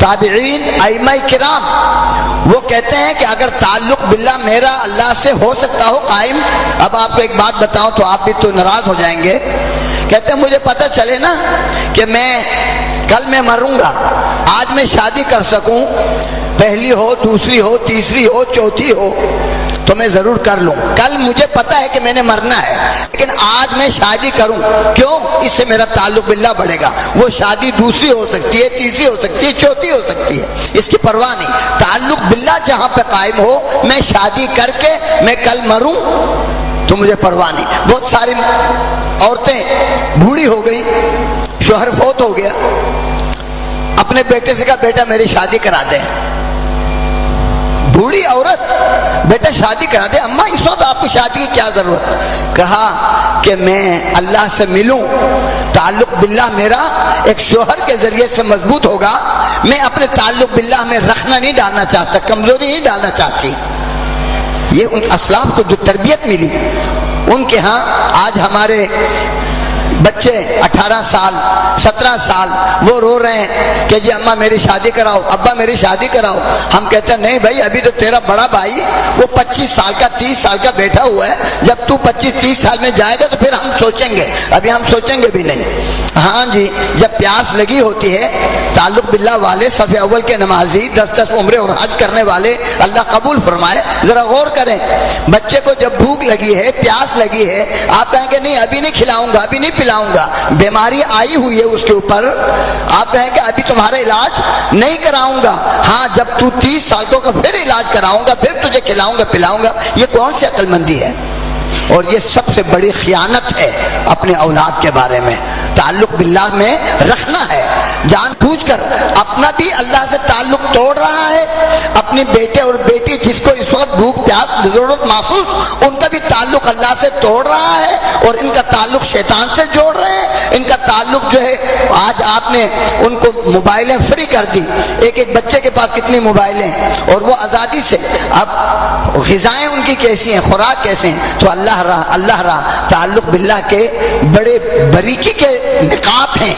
تابعین ائمہ کرام وہ کہتے ہیں کہ اگر تعلق باللہ میرا اللہ سے ہو سکتا ہو قائم، اب آپ کو ایک بات بتاؤں تو آپ بھی تو ناراض ہو جائیں گے، کہتے ہیں مجھے پتہ چلے نا کہ کل میں مروں گا، آج میں شادی کر سکوں، پہلی ہو، دوسری ہو، تیسری ہو، چوتھی ہو، تو میں ضرور کر لوں۔ کل مجھے پتا ہے کہ میں نے مرنا ہے، لیکن آج میں شادی کروں، کیوں؟ اس سے میرا تعلق باللہ بڑھے گا۔ وہ شادی دوسری ہو سکتی ہے، تیسری ہو سکتی ہے، چوتھی ہو سکتی ہے، اس کی پرواہ نہیں۔ تعلق باللہ جہاں پہ قائم ہو، میں شادی کر کے میں کل مروں تو مجھے پرواہ نہیں۔ بہت ساری عورتیں بوڑھی ہو گئی، شوہر فوت ہو گیا، اپنے بیٹے سے کہا بیٹا میری شادی کرا دے۔ بوڑھی عورت، بیٹا شادی کرا دے۔ اماں اس وقت آپ کو شادی کی کیا ضرورت؟ کہا کہ میں اللہ سے ملوں، تعلق باللہ میرا ایک شوہر کے ذریعے سے مضبوط ہوگا، میں اپنے تعلق باللہ میں رکھنا نہیں ڈالنا چاہتا، کمزوری نہیں ڈالنا چاہتی۔ یہ ان اسلاف کو جو تربیت ملی، ان کے ہاں آج ہمارے بچے 18 سال 17 سال وہ رو رہے ہیں کہ جی اماں میری شادی کراؤ، ابا میری شادی کراؤ۔ ہم کہتے ہیں نہیں بھائی، ابھی تو تیرا بڑا بھائی وہ 25 سال کا 30 سال کا بیٹھا ہوا ہے، جب تو 25-30 سال میں جائے گا تو پھر ہم سوچیں گے، ابھی ہم سوچیں گے بھی نہیں۔ ہاں جی، جب پیاس لگی ہوتی ہے، تعلق باللہ والے صف اول کے نمازی 10 عمرے اور حج کرنے والے اللہ قبول فرمائے، ذرا غور کریں۔ بچے کو جب بھوک لگی ہے، پیاس لگی ہے، آپ کہیں گے نہیں ابھی نہیں کھلاؤں گا، ابھی نہیں پلاؤں گا، بیماری آئی ہوئی ہے اس کے اوپر، آپ کہیں گے ابھی تمہارا علاج نہیں کراؤں گا۔ ہاں جب تو 30 سال کا پھر علاج کراؤں گا، پھر تجھے کھلاؤں گا پلاؤں گا۔ یہ کون سی عقل مندی ہے؟ اور یہ سب سے بڑی خیانت ہے اپنے اولاد کے بارے میں۔ تعلق باللہ میں رکھنا ہے، جان بوجھ کر اپنا بھی اللہ سے تعلق توڑ رہا ہے، اپنی بیٹے اور بیٹی جس کو اس وقت بھوک پیاس ضرورت محسوس، ان کا بھی تعلق اللہ سے توڑ رہا ہے، اور ان کا تعلق شیطان سے جوڑ رہے ہیں۔ ان کا تعلق جو ہے، آج آپ نے ان کو موبائلیں فری کر دی، ایک بچے کے پاس کتنی موبائلیں ہیں، اور وہ آزادی سے، اب غذائیں ان کی کیسی ہیں، خوراک کیسے ہیں، تو اللہ راہ تعلق باللہ کے بڑے باریکی کے نکات ہیں،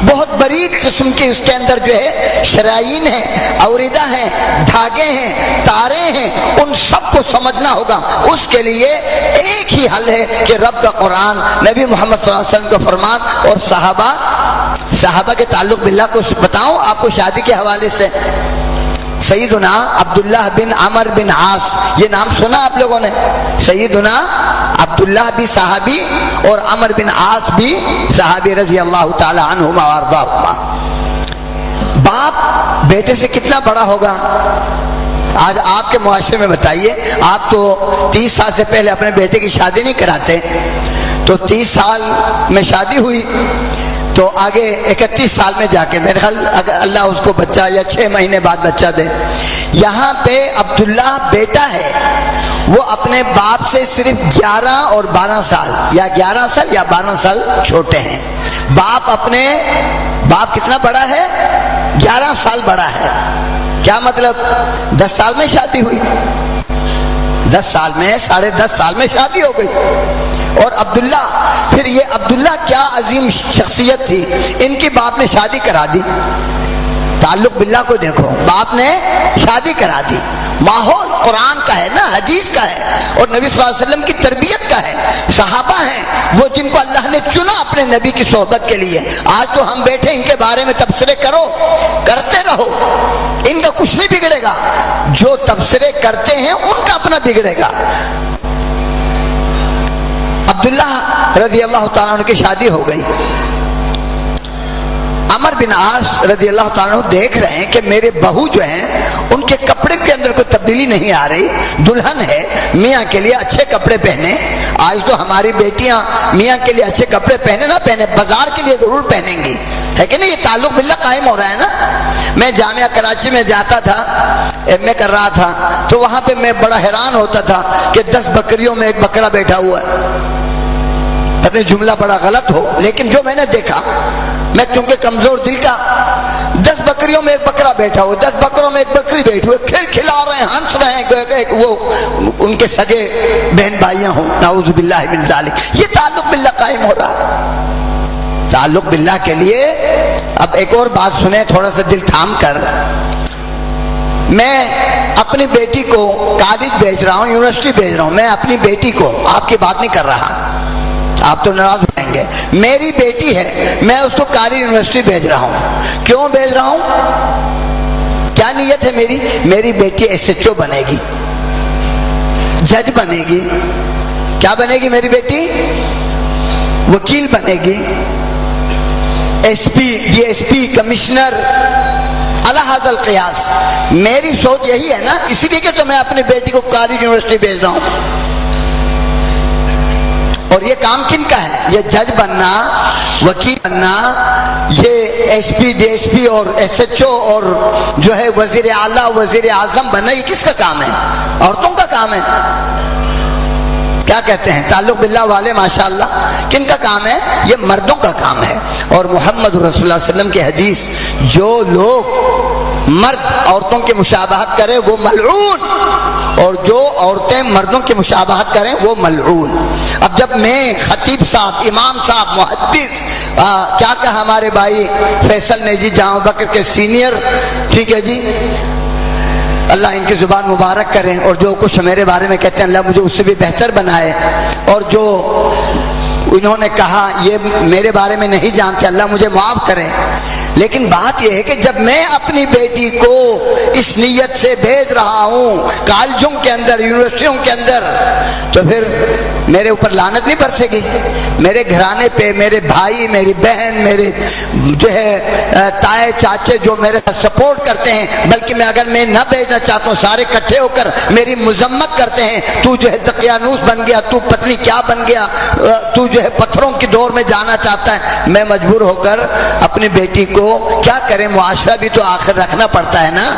بہت باریک قسم کی اس کے اندر جو ہے شرائین ہیں، اوردہ ہیں، دھاگے ہیں، تارے ہیں، ان سب کو سمجھنا ہوگا۔ اس کے لیے ایک ہی حل ہے کہ رب کا قرآن، نبی محمد صلی اللہ علیہ وسلم کا فرمان، اور صحابہ کے تعلق باللہ کو بتاؤں آپ کو شادی کے حوالے سے۔ سیدنا عبداللہ بن عمر بن عاص، یہ نام سنا آپ لوگوں نے؟ سیدنا عبداللہ بھی صحابی اور عمر بن عاص بھی صحابی رضی اللہ تعالی عنہما وارضاہما۔ باپ بیٹے سے کتنا بڑا ہوگا؟ آج آپ کے معاشرے میں بتائیے، آپ تو 30 سال سے پہلے اپنے بیٹے کی شادی نہیں کراتے، تو 30 سال میں شادی ہوئی تو آگے 31 سال میں جا کے میرے خیال اگر اللہ اس کو بچہ یا 6 مہینے بعد بچہ دے۔ یہاں پہ عبداللہ بیٹا ہے، وہ اپنے باپ سے صرف 11 اور 12 سال یا 11 سال یا 12 سال چھوٹے ہیں۔ باپ کتنا بڑا ہے؟ 11 سال بڑا ہے۔ کیا مطلب؟ 10 سال میں شادی ہوئی، 10 سال میں 10.5 سال میں شادی ہو گئی۔ اور عبداللہ، پھر یہ عبداللہ کیا عظیم شخصیت تھی، ان کی باپ نے شادی کرا دی۔ تعلق باللہ کو دیکھو، باپ نے شادی کرا دی۔ ماحول قرآن کا ہے نا، حدیث کا ہے، اور نبی صلی اللہ علیہ وسلم کی تربیت کا ہے۔ صحابہ ہیں وہ جن کو اللہ نے چنا اپنے نبی کی صحبت کے لیے۔ آج تو ہم بیٹھے ان کے بارے میں تبصرے کرتے رہو، ان کا کچھ نہیں بگڑے گا۔ جو تبصرے کرتے ہیں ان کا اپنا بگڑے گا۔ عبداللہ رضی اللہ تعالیٰ عنہ کی شادی ہو گئی۔ عمر بن عاص رضی اللہ تعالیٰ عنہ دیکھ رہے ہیں کہ میرے بہو جو ہیں ان کے کپڑے کے اندر کوئی تبدیلی نہیں آ رہی، دلہن ہے، میاں کے لیے اچھے کپڑے پہنے۔ آج تو ہماری بیٹیاں میاں کے لیے اچھے کپڑے پہنے نہ پہنے، بازار کے لیے ضرور پہنیں گی، ہے کہ نہیں؟ یہ تعلق باللہ قائم ہو رہا ہے نا۔ میں جامعہ کراچی میں جاتا تھا، ایم اے کر رہا تھا، تو وہاں پہ میں بڑا حیران ہوتا تھا کہ 10 بکریوں میں ایک بکرا بیٹھا ہوا ہے۔ پتہ جملہ بڑا غلط ہو، لیکن جو میں نے دیکھا، میں چونکہ کمزور دل کا، 10 بکریوں میں ایک بکرا بیٹھا ہوا، 10 بکروں میں ایک بکری بیٹھی ہوئی، کھلا رہے ہیں، ہنس رہے ہیں، وہ ان کے سگے بہن بھائیاں ہوں، نعوذ باللہ من ذالک۔ یہ تعلق باللہ قائم ہو رہا ہے۔ تعلق باللہ کے لیے اب ایک اور بات سنیں تھوڑا سا دل تھام کر. میں اپنی بیٹی کو کالج بھیج رہا ہوں, یونیورسٹی بھیج رہا ہوں. میں اپنی بیٹی کو, آپ کی بات نہیں کر رہا, آپ تو ناراض ہو جائیں گے, میری بیٹی ہے, میں اس کو کالج یونیورسٹی بھیج رہا ہوں. کیوں بھیج رہا ہوں؟ کیا نیت ہے میری؟ میری بیٹی ایس ایچ او بنے گی, جج بنے گی. کیا بنے گی میری بیٹی؟ وکیل بنے گی, S P, D S P, commissioner, علی ھذا القیاس. میری سوچ یہی ہے نا, اسی لیے کہ تو میں اپنی بیٹی کو کالج یونیورسٹی بھیج رہا ہوں. اور یہ کام کن کا ہے؟ یہ جج بننا, وکیل بننا, یہ ایس پی, ڈی ایس پی اور ایس ایچ او اور جو ہے وزیر اعلیٰ, وزیر اعظم بننا, یہ کس کا کام ہے؟ عورتوں کا کام ہے. کیا کہتے ہیں تعلق باللہ والے ماشاءاللہ, کن کا کام ہے؟ یہ مردوں کا کام ہے. اور محمد رسول اللہ صلی اللہ علیہ وسلم کی حدیث, جو لوگ مرد عورتوں کی مشابہت کرے وہ ملعون, اور جو عورتیں مردوں کی مشابہت کریں وہ ملعون. اب جب میں خطیب صاحب, امام صاحب, محدث, کیا کہا ہمارے بھائی فیصل نے جی, جامع بکر کے سینئر, ٹھیک ہے جی, اللہ ان کی زبان مبارک کریں, اور جو کچھ میرے بارے میں کہتے ہیں اللہ مجھے اس سے بھی بہتر بنائے, اور جو انہوں نے کہا یہ میرے بارے میں نہیں جانتے, اللہ مجھے معاف کرے. لیکن بات یہ ہے کہ جب میں اپنی بیٹی کو اس نیت سے بھیج رہا ہوں کالجوں کے اندر, یونیورسٹیوں کے اندر, تو پھر میرے اوپر لعنت نہیں برسے گی؟ میرے گھرانے پہ میرے بھائی, میری بہن, میرے جو ہے تائے چاچے جو میرے ساتھ سپورٹ کرتے ہیں, بلکہ میں اگر میں نہ بھیجنا چاہتا ہوں سارے اکٹھے ہو کر میری مذمت کرتے ہیں, تو جو ہے دقیانوس بن گیا, تو پتلی کیا بن گیا, تو جو ہے پتھروں کی دور میں جانا چاہتا ہے. میں مجبور ہو کر اپنی بیٹی کو کیا کریں, معاشرہ بھی تو آخر رکھنا پڑتا ہے نا,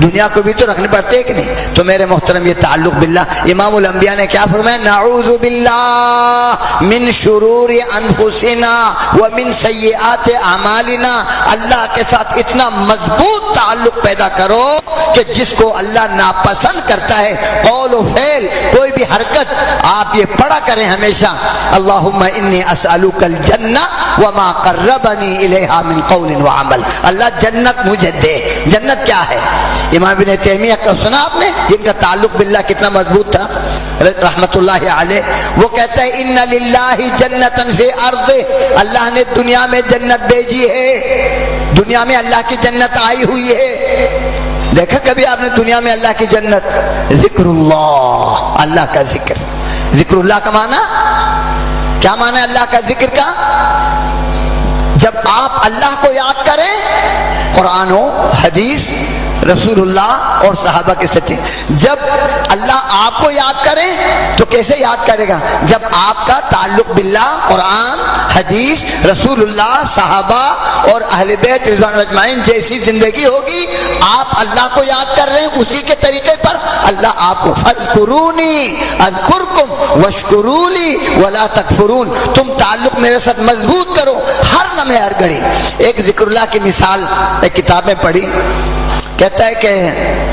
دنیا کو بھی تو رکھنی پڑتی ہے کہ نہیں. تو میرے محترم یہ تعلق باللہ, امام الانبیاء نے کیا فرمایا, نعوذ باللہ من شرور انفسنا ومن سیئات اعمالنا. اللہ کے ساتھ اتنا مضبوط تعلق پیدا کرو کہ جس کو اللہ ناپسند کرتا ہے, قول و فعل, کوئی بھی حرکت, آپ یہ پڑھا کریں ہمیشہ, اللہم انی اسألک الجنہ وما قربنی الیہا من قول وعمل. اللہ جنت مجھے دے. جنت کیا ہے؟ امام ابن تیمیہ کا سنا آپ نے, جن کا تعلق باللہ کتنا مضبوط تھا رحمت اللہ علیہ. وہ کہتا ہے ان للہ جنتا فی ارض, اللہ نے دنیا میں جنت بھیجی ہے, دنیا میں اللہ کی جنت آئی ہوئی ہے. دیکھا کبھی آپ نے دنیا میں اللہ کی جنت؟ ذکر اللہ, اللہ کا ذکر. ذکر اللہ کا معنی کیا معنی ہے اللہ کا ذکر کا؟ جب آپ اللہ کو یاد کریں, قرآن و حدیث, رسول اللہ اور صحابہ کے سچے. جب اللہ آپ کو یاد کرے تو کیسے یاد کرے گا؟ جب آپ کا تعلق باللہ, قرآن, حدیث, رسول اللہ, صحابہ اور اہل بیت رضوان اجمعین جیسی زندگی ہوگی. آپ اللہ کو یاد کر رہے ہیں اسی کے طریقے پر, اللہ آپ کو فاذکرونی اذکرکم واشکروا لی ولا تکفرون. تم تعلق میرے ساتھ مضبوط کرو ہر لمحے ہر گھڑی. ایک ذکر اللہ کی مثال ایک کتاب میں پڑھی, کہتا ہے کہ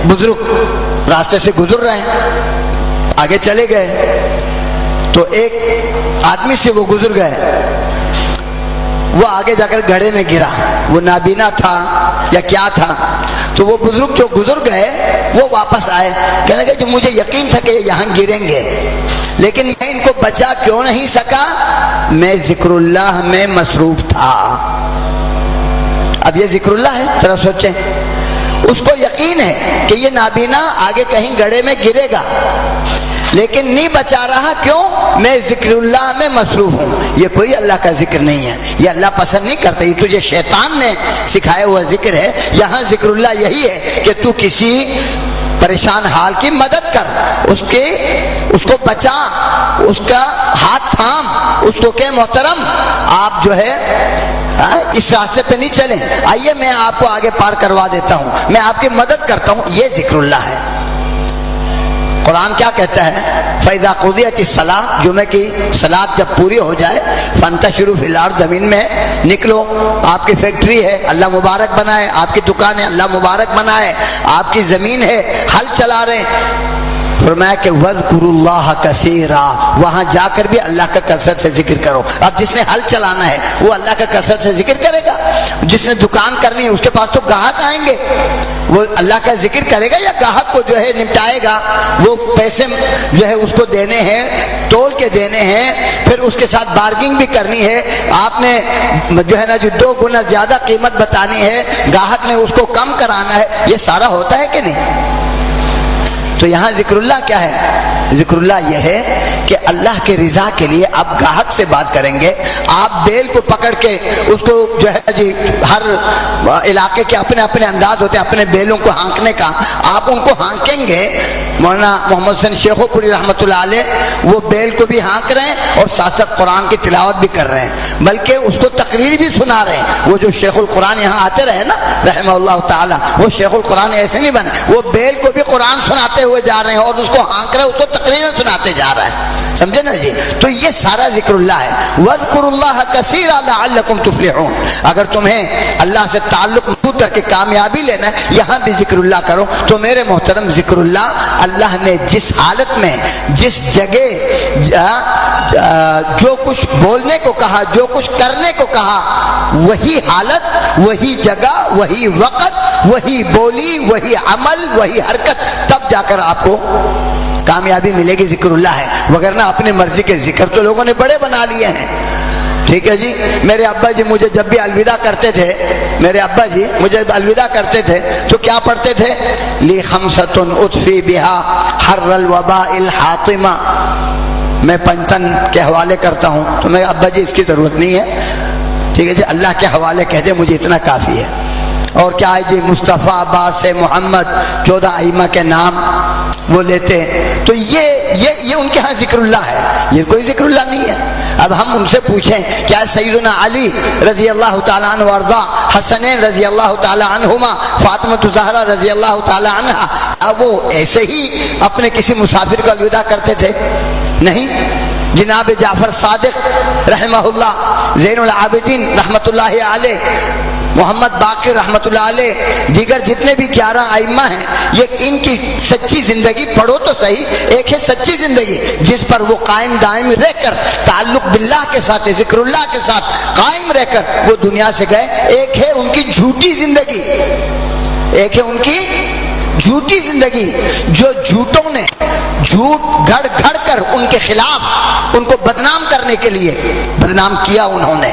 بزرگ راستے سے گزر رہے ہیں, آگے چلے گئے تو ایک آدمی سے وہ گزر گئے, وہ آگے جا کر گڑھے میں گرا, وہ نابینا تھا یا کیا تھا. تو وہ بزرگ جو گزر گئے وہ واپس آئے, کہنے لگے کہ مجھے یقین تھا کہ یہاں گریں گے, لیکن میں ان کو بچا کیوں نہیں سکا, میں ذکر اللہ میں مصروف تھا. اب یہ ذکر اللہ ہے, ذرا سوچیں. اس کو یقین ہے کہ یہ نابینا آگے کہیں گڑھے میں گرے گا, لیکن نہیں بچا رہا, کیوں؟ میں ذکر اللہ میں مصروف ہوں. یہ کوئی اللہ کا ذکر نہیں ہے, یہ اللہ پسند نہیں کرتا, یہ تجھے شیطان نے سکھایا ہوا ذکر ہے. یہاں ذکر اللہ یہی ہے کہ تو کسی پریشان حال کی مدد کر, اس کو بچا, اس کا ہاتھ تھام, اس کو کہ محترم آپ جو ہے اس راستے پہ نہیں چلیں, آئیے میں آپ کو آگے پار کروا دیتا ہوں, میں آپ کی مدد کرتا ہوں. یہ ذکر اللہ ہے. قرآن کیا کہتا ہے, فَإِذَا قُضِيَتِ الصَّلَاةُ, جمعے کی صلاۃ جب پوری ہو جائے, فَانْتَشِرُوا فِي الْأَرْضِ, زمین میں نکلو. آپ کی فیکٹری ہے, اللہ مبارک بنائے. آپ کی دکان ہے, اللہ مبارک بنائے. آپ کی زمین ہے, ہل چلا رہے ہیں, فرمایا کہ وذکروا کثیرا، وہاں جا کر بھی اللہ کا کثرت سے ذکر کرو۔ اب جس نے ہل چلانا ہے وہ اللہ کا کثرت سے ذکر کرے گا، جس نے دکان کرنی ہے اس کے پاس تو گاہک آئیں گے، وہ اللہ کا ذکر کرے گا یا گاہک کو جو ہے نپٹائے گا؟ وہ پیسے جو ہے اس کو دینے ہیں، تول کے دینے ہیں، پھر اس کے ساتھ بارگنگ بھی کرنی ہے، آپ نے جو ہے نا جو 2 گنا زیادہ قیمت بتانی ہے، گاہک نے اس کو کم کرانا ہے، یہ سارا ہوتا ہے کہ نہیں؟ تو یہاں ذکر اللہ کیا ہے؟ ذکر اللہ یہ ہے کہ اللہ کے رضا کے لیے آپ گاہک سے بات کریں گے۔ آپ بیل کو پکڑ کے اس کو جو ہے جی، ہر علاقے کے اپنے اپنے انداز ہوتے ہیں اپنے بیلوں کو ہانکنے کا، آپ ان کو ہانکیں گے۔ مولانا محمد حسین شیخو پوری رحمۃ اللہ علیہ وہ بیل کو بھی ہانک رہے ہیں اور ساتھ ساتھ قرآن کی تلاوت بھی کر رہے ہیں، بلکہ اس کو تقریر بھی سنا رہے ہیں۔ وہ جو شیخ القرآن یہاں آتے رہے نا رحمہ اللہ تعالی، وہ شیخ القرآن ایسے نہیں بنے، وہ بیل کو بھی قرآن سناتے ہوئے جا رہے ہیں اور اس کو ہانک رہے ہیں، اس کو تقریریں سناتے جا رہے ہیں، سمجھے نا جی؟ تو یہ سارا ذکر اللہ ہے۔ وَاذْكُرُوا اللَّهَ كَثِيرًا لَعَلَّكُمْ تُفْلِحُونَ۔ اگر تمہیں اللہ سے تعلق مضبوط کر کے کامیابی لینا ہے، یہاں بھی ذکر اللہ کرو۔ تو میرے محترم ذکر اللہ، اللہ نے جس حالت میں جس جگہ جو کچھ بولنے کو کہا، جو کچھ کرنے کو کہا، وہی حالت، وہی جگہ، وہی وقت، وہی بولی، وہی عمل، وہی حرکت، تب جا کر آپ کو کامیابی ملے گی۔ ذکر اللہ ہے، وگرنہ اپنی مرضی کے ذکر تو لوگوں نے بڑے بنا لیے ہیں، ٹھیک ہے جی؟ میرے ابا جی مجھے جب بھی الوداع کرتے تھے، میرے ابا جی مجھے الوداع کرتے تھے تو کیا پڑھتے تھے؟ لی خمسۃ اطفی بہا حر الوباء الحاطمہ۔ میں پنجتن کے حوالے کرتا ہوں تو میں ابا جی اس کی ضرورت نہیں ہے، ٹھیک ہے جی؟ اللہ کے حوالے کہہ دے، مجھے اتنا کافی ہے۔ اور کیا ہے جی؟ مصطفیٰ، عباس، محمد، 14 ائمہ کے نام وہ لیتے، تو یہ ان کے ہاں ذکر اللہ ہے، یہ کوئی ذکر اللہ نہیں ہے۔ اب ہم ان سے پوچھیں کیا سیدنا علی رضی اللہ تعالیٰ عنہ وارضا، حسنین رضی اللہ تعالیٰ عنہما، فاطمہ زہرا رضی اللہ تعالیٰ عنہا، اب وہ ایسے ہی اپنے کسی مسافر کو الوداع کرتے تھے؟ نہیں۔ جناب جعفر صادق رحمہ اللہ، زین العابدین رحمۃ اللہ علیہ، محمد باقر رحمۃ اللہ علیہ، دیگر جتنے بھی 11 ائمہ ہیں، یہ ان کی سچی زندگی پڑھو تو صحیح، ایک ہے سچی زندگی جس پر وہ قائم دائم رہ کر تعلق باللہ کے ساتھ، ذکر اللہ کے ساتھ قائم رہ کر وہ دنیا سے گئے، ایک ہے ان کی جھوٹی زندگی، ایک ہے ان کی جھوٹی زندگی، جو جھوٹوں نے جھوٹ گھڑ گھڑ کر ان کے خلاف ان کو بدنام کرنے کے لیے بدنام کیا، انہوں نے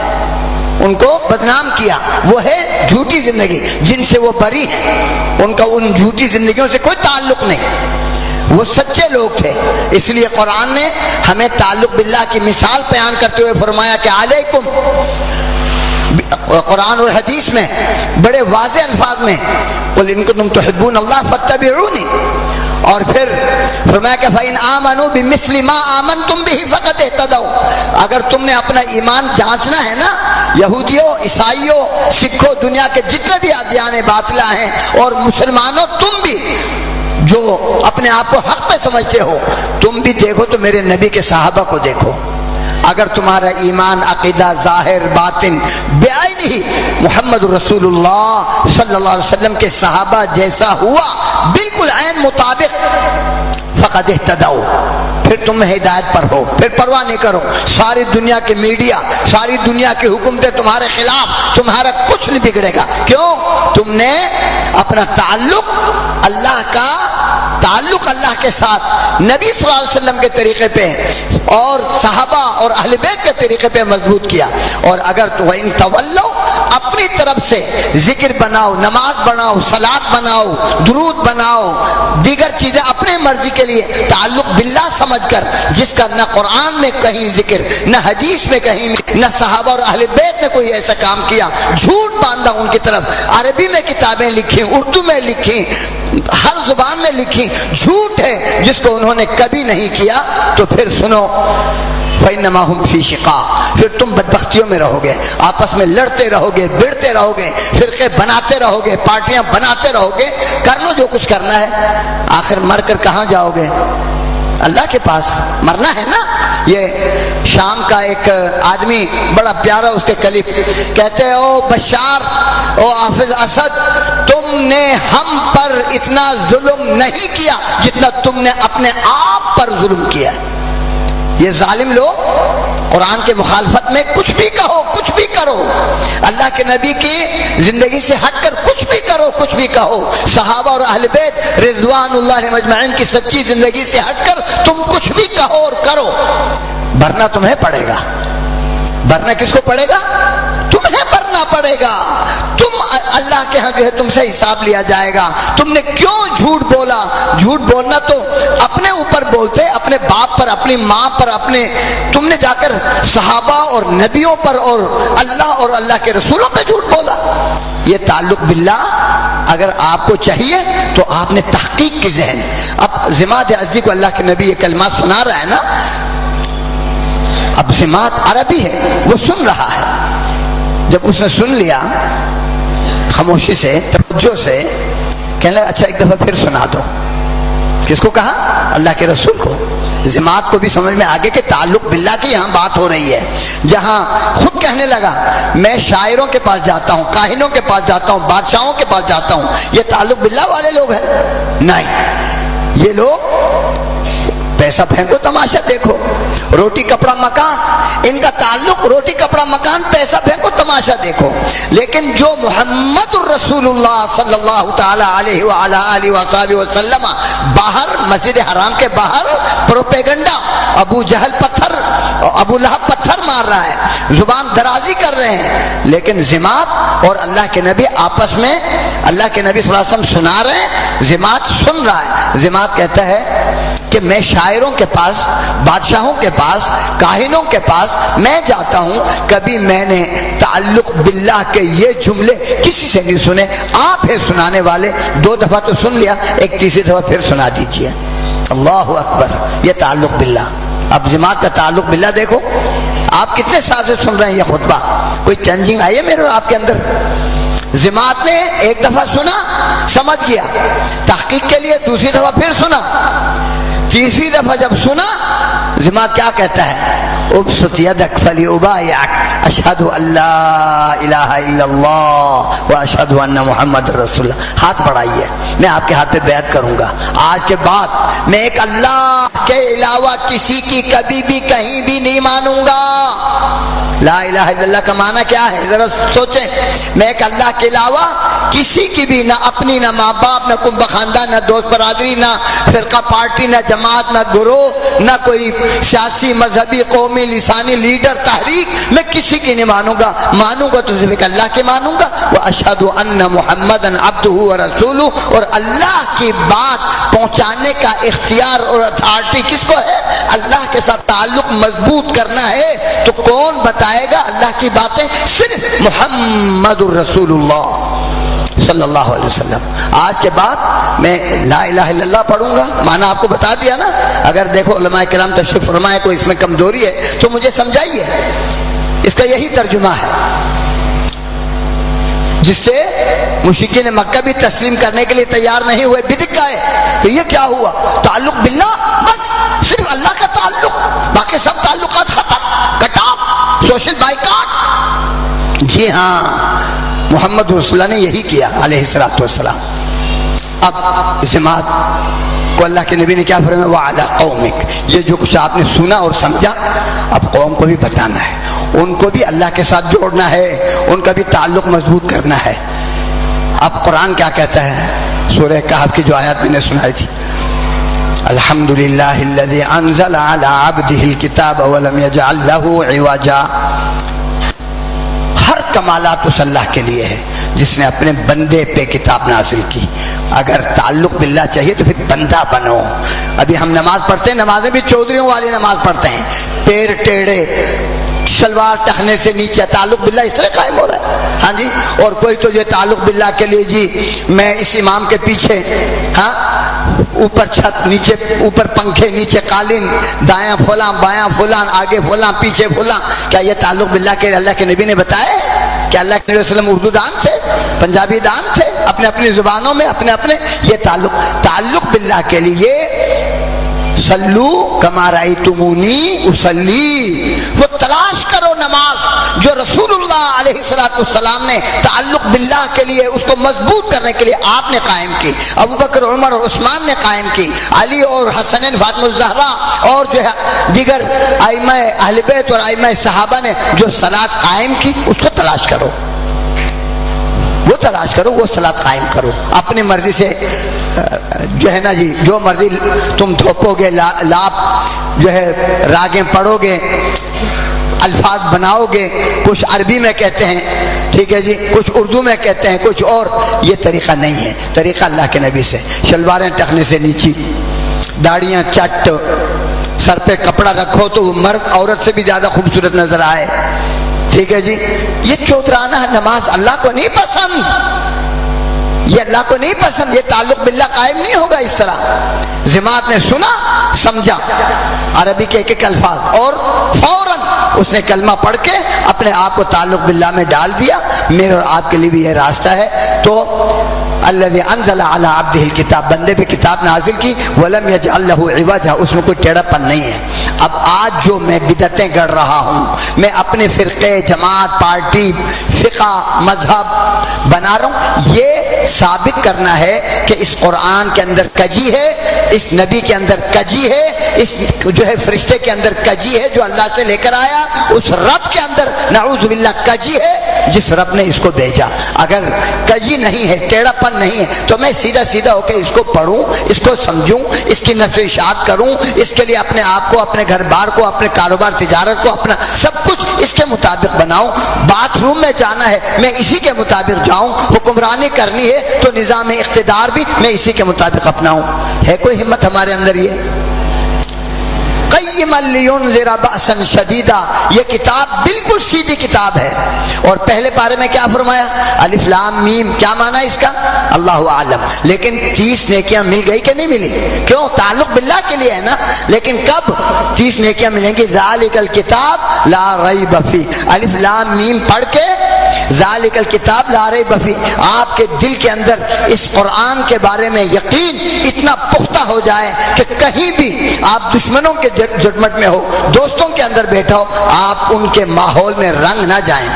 ان کو بدنام کیا، وہ ہے جھوٹی زندگی جن سے وہ بری ہیں، ان کا ان جھوٹی زندگیوں سے کوئی تعلق نہیں، وہ سچے لوگ تھے۔ اس لیے قرآن نے ہمیں تعلق باللہ کی مثال بیان کرتے ہوئے فرمایا کہ علیکم، قرآن اور حدیث میں بڑے واضح الفاظ میں قل ان کنتم تحبون اللہ فاتبعونی، اور پھر فرمایا کہ فإن آمنوا بمثل ما آمنتم به فقد اهتدوا۔ اگر تم نے اپنا ایمان جانچنا ہے نا، یہودیوں، عیسائیوں، سکھوں، دنیا کے جتنے بھی ادیان باطلہ ہیں، اور مسلمانوں تم بھی جو اپنے آپ کو حق پہ سمجھتے ہو، تم بھی دیکھو تو میرے نبی کے صحابہ کو دیکھو۔ اگر تمہارا ایمان، عقیدہ، ظاہر، باطن بعین ہی محمد رسول اللہ صلی اللہ علیہ وسلم کے صحابہ جیسا ہوا، بالکل عین مطابق، فقد اہتدوا، پھر تم ہدایت پر ہو، پھر پرواہ نہیں کرو ساری دنیا کے میڈیا، ساری دنیا کی حکومتیں تمہارے خلاف، تمہارا کچھ نہیں بگڑے گا۔ کیوں؟ تم نے اپنا تعلق اللہ کا، تعلق اللہ کے ساتھ نبی صلی اللہ علیہ وسلم کے طریقے پہ اور صحابہ اور اہل بیت کے طریقے پہ مضبوط کیا۔ اور اگر تو ان تولو، اپنی طرف سے ذکر بناؤ، نماز بناؤ، صلاۃ بناؤ، درود بناؤ، دیگر چیزیں اپنے مرضی کے لیے تعلق باللہ سمجھ کر، جس کا نہ قرآن میں کہیں ذکر، نہ حدیث میں کہیں میں، نہ صحابہ اور اہل بیت نے کوئی ایسا کام کیا، جھوٹ باندھا ان کی طرف، عربی میں کتابیں لکھی، اردو میں لکھی، ہر زبان میں لکھی، جھوٹ ہے جس کو انہوں نے کبھی نہیں کیا، تو پھر سنو فإنما هم فی شقاق، پھر تم بدبختیوں میں رہو گے، آپس میں لڑتے رہو گے، بڑھتے رہو گے، فرقے بناتے رہو گے، پارٹیاں بناتے رہو گے، کر لو جو کچھ کرنا ہے، آخر مر کر کہاں جاؤ گے؟ اللہ کے پاس مرنا ہے نا۔ یہ شام کا ایک آدمی بڑا پیارا اس کے کلپ کہتے ہیں او بشار او حافظ اسد تم نے ہم پر اتنا ظلم نہیں کیا جتنا تم نے اپنے آپ پر ظلم کیا ہے. یہ ظالم لوگ قرآن کے مخالفت میں کچھ بھی کہو کچھ بھی کرو, اللہ کے نبی کی زندگی سے ہٹ کر کچھ بھی کرو کچھ بھی کہو, صحابہ اور اہل بیت رضوان اللہ علیہم اجمعین کی سچی زندگی سے ہٹ کر تم کچھ بھی کہو اور کرو, بھرنا تمہیں پڑے گا. بھرنا کس کو پڑے گا؟ تمہیں بھرنا پڑے گا. تم اللہ کے ہاں جو ہے تم سے حساب لیا جائے گا. تم نے کیوں جھوٹ بولا؟ جھوٹ بولنا تو اپنے اوپر بولتے, اپنے باپ پر, اپنی ماں پر, اپنے تم نے جا کر صحابہ اور نبیوں پر اور اللہ کے رسولوں پہ جھوٹ بولا. یہ تعلق باللہ اگر آپ کو چاہیے تو آپ نے تحقیق کی ذہن. اب ضماد ازدی کو اللہ کے نبی یہ کلمات سنا رہا ہے نا, اب ضماد عربی ہے, وہ سن رہا ہے. جب اس نے سن لیا خاموشی سے توجہ سے, کہنے لگا اچھا ایک دفعہ پھر سنا دو. کس کو کہا؟ اللہ کے رسول کو. ضماد کو بھی سمجھ میں آگے کہ تعلق باللہ کی یہاں بات ہو رہی ہے, جہاں خود کہنے لگا میں شاعروں کے پاس جاتا ہوں, کاہنوں کے پاس جاتا ہوں, بادشاہوں کے پاس جاتا ہوں. یہ تعلق باللہ والے لوگ ہیں؟ نہیں, یہ لوگ پیسہ پھینکو تماشا دیکھو, روٹی کپڑا مکان, ان کا تعلق روٹی کپڑا مکان, پیسہ پھینکو تماشا دیکھو. لیکن جو محمد الرسول اللہ صلی اللہ تعالی علیہ وعلی آلہ وصحبہ وسلم باہر مسجد حرام کے باہر پروپیگنڈا, ابو جہل پتھر, ابو لہب پتھر مار رہا ہے, زبان درازی کر رہے ہیں, لیکن ضماد اور اللہ کے نبی آپس میں اللہ کے نبی صلی اللہ علیہ وسلم سنا رہے ہیں, ضماد سن رہا ہے. ضماد کہتا ہے کہ میں شاعروں کے پاس, بادشاہوں کے پاس, کاہنوں کے پاس میں جاتا ہوں, کبھی میں نے تعلق باللہ کے یہ جملے کسی سے نہیں سنے. آپ ہیں سنانے والے, 2 دفعہ تو سن لیا, ایک تیسری دفعہ پھر سنا دیجئے. اللہ اکبر, یہ تعلق باللہ. اب ضماد کا تعلق باللہ دیکھو, آپ کتنے سال سے سن رہے ہیں یہ خطبہ, کوئی چینجنگ آئی ہے میرے آپ کے اندر؟ ضماد نے ایک دفعہ سنا, سمجھ گیا, تحقیق کے لیے دوسری دفعہ پھر سنا, تیسری دفعہ جب سنا ضماد کیا کہتا ہے؟ ابسط یدک فلیبایعک اشہد ان لا الہ الا اللہ واشہد ان محمد رسول اللہ. ہاتھ بڑھائیے, میں آپ کے ہاتھ پہ بیعت کروں گا. آج کے بعد میں ایک اللہ کے علاوہ کسی کی کبھی بھی کہیں بھی نہیں مانوں گا. لا الہ الا اللہ کا معنی کیا ہے ذرا سوچیں. میں ایک اللہ کے علاوہ کسی کی بھی, نہ اپنی, نہ ماں باپ, نہ کنبہ خاندان, نہ دوست برادری, نہ فرقہ پارٹی, نہ جماعت, نہ گروہ, نہ کوئی سیاسی مذہبی قومی لسانی لیڈر تحریک, میں کسی کی نہیں مانوں گا. مانوں گا تو صرف ایک اللہ کے مانوں گا. واشہد ان محمدا عبدہ ورسولہ, اور اللہ کی بات پہنچانے کا اختیار اور اتھارٹی کس کو ہے؟ اللہ کے ساتھ تعلق مضبوط کرنا ہے تو کون بتائے گا اللہ کی باتیں؟ صرف محمد الرسول اللہ صلی اللہ علیہ وسلم. آج کے بعد میں لا الہ الا اللہ پڑھوں گا, معنی آپ کو بتا دیا نا. اگر دیکھو علماء کرام تشریف فرمائے کوئی اس میں کمزوری ہے تو مجھے سمجھائیے. اس کا یہی ترجمہ ہے جس سے مشرکین مکہ بھی تسلیم کرنے کے لیے تیار نہیں ہوئے, بدک گئے. تو یہ کیا ہوا؟ تعلق باللہ, بس صرف اللہ کا تعلق, باقی سب تعلقات ختم, کٹ آف, سوشل بائیکاٹ. جی ہاں, محمد رسول اللہ نے یہی کیا علیہ الصلوۃ والسلام. اب ضماد کو اللہ کے نبی نے کیا فرمایا؟ وعلی قومک, یہ جو کچھ آپ نے سنا اور سمجھا اب قوم کو بھی بتانا ہے, ان کو بھی اللہ کے ساتھ جوڑنا ہے, ان کا بھی تعلق مضبوط کرنا ہے. اب قرآن کیا کہتا ہے؟ سورہ کہف کی جو آیات میں نے سنائی تھی, الحمدللہ الذی انزل علی عبدہ الکتاب ولم یجعل لہ عوجا. ہر کمالات اس اللہ کے لیے ہے جس نے اپنے بندے پہ کتاب نازل کی. اگر تعلق باللہ چاہیے تو پھر بندہ بنو. ابھی ہم نماز پڑھتے ہیں, نمازیں بھی چودھریوں والی نماز پڑھتے ہیں, پیر ٹیڑھے, شلوار ٹخنے سے نیچے, تعلق باللہ اس طرح قائم ہو رہا ہے. ہاں جی, اور کوئی تو یہ تعلق باللہ کے لیے جی میں اس امام کے پیچھے, ہاں اوپر چھت, نیچے اوپر پنکھے, نیچے قالین, دایاں فلاں, بایاں فلاں, آگے فلاں, پیچھے فلاں. کیا یہ تعلق باللہ کے اللہ کے نبی نے بتایا؟ کہ اللہ کے نبی صلی اللہ علیہ وسلم اردو دان تھے, پنجابی دان تھے, اپنے اپنی زبانوں میں اپنے اپنے. یہ تعلق باللہ کے لیے صلو کما رأیتمونی اصلی، وہ تلاش کرو نماز جو رسول اللہ علیہ السلام نے تعلق باللہ کے لیے اس کو مضبوط کرنے کے لیے آپ نے قائم کی، ابو بکر عمر اور عثمان نے قائم کی، علی اور حسنین فاطمہ الزہرا اور جو ہے دیگر ائمہ اہل بیت اور ائمہ صحابہ نے جو صلاۃ قائم کی، اس کو تلاش کرو، وہ تلاش کرو، وہ صلاۃ قائم کرو۔ اپنی مرضی سے جو ہے نا جی جو مرضی تم تھوپو گے، لاپ جو ہے راگیں پڑھو گے، الفاظ بناؤ گے، کچھ عربی میں کہتے ہیں، ٹھیک ہے جی، کچھ اردو میں کہتے ہیں، کچھ اور، یہ طریقہ نہیں ہے۔ طریقہ اللہ کے نبی سے، شلواریں ٹخنے سے نیچی، داڑیاں چٹ، سر پہ کپڑا رکھو تو وہ مرد عورت سے بھی زیادہ خوبصورت نظر آئے، ٹھیک ہے جی۔ یہ چوترانہ نماز اللہ کو نہیں پسند، یہ اللہ کو نہیں پسند، یہ تعلق باللہ قائم نہیں ہوگا اس طرح۔ جماعت نے سنا، سمجھا عربی کے ایک ایک الفاظ اور فوراً اس نے کلمہ پڑھ کے اپنے آپ کو تعلق باللہ میں ڈال دیا۔ میرے اور آپ کے لیے بھی یہ راستہ ہے۔ تو الذی انزل علی عبدہ الکتاب، بندے پہ کتاب نازل کی، ولم یجعل لہ عوجا، اس میں کوئی ٹیڑھا پن نہیں ہے۔ اب آج جو میں بدعتیں گڑھ رہا ہوں، میں اپنے فرقے، جماعت، پارٹی، فقہ، مذہب بنا رہا ہوں، یہ ثابت کرنا ہے کہ اس قرآن کے اندر کجی ہے، اس نبی کے اندر کجی ہے، اس جو ہے فرشتے کے اندر کجی ہے جو اللہ سے لے کر آیا، اس رب کے اندر نعوذ باللہ کجی ہے جس رب نے اس کو بھیجا۔ اگر کجی نہیں ہے، ٹیڑھا پن نہیں ہے، تو میں سیدھا سیدھا ہو کے اس کو پڑھوں، اس کو سمجھوں، اس کی نشر و اشاعت کروں، اس کے لیے اپنے آپ کو، اپنے گھر بار کو، اپنے کاروبار تجارت کو، اپنا سب کچھ اس کے مطابق بناؤں۔ باتھ روم میں جانا ہے میں اسی کے مطابق جاؤں، حکمرانی کرنی ہے تو نظام اقتدار بھی میں اسی کے مطابق اپناؤں۔ ہے کوئی ہمت ہمارے اندر؟ یہ قیما لینذر بأسا شدیدا، یہ کتاب بالکل سیدھی کتاب ہے۔ اور پہلے پارے میں کیا فرمایا؟ الف لام میم، کیا معنی ہے اس کا؟ اللہ اعلم۔ لیکن 30 نیکیاں مل گئی کہ نہیں ملی؟ کیوں؟ تعلق باللہ کے لیے ہے نا۔ لیکن کب 30 نیکیاں ملیں گی؟ ذالک الکتاب لا ریب فیہ، الف لام میم پڑھ کے ذالک الکتاب لا ریب فیہ، آپ کے دل کے اندر اس قرآن کے بارے میں یقین اتنا پختہ ہو جائے کہ کہیں بھی آپ دشمنوں کے جٹمٹ میں ہو، دوستوں کے اندر بیٹھا ہو، آپ ان کے ماحول میں رنگ نہ جائیں۔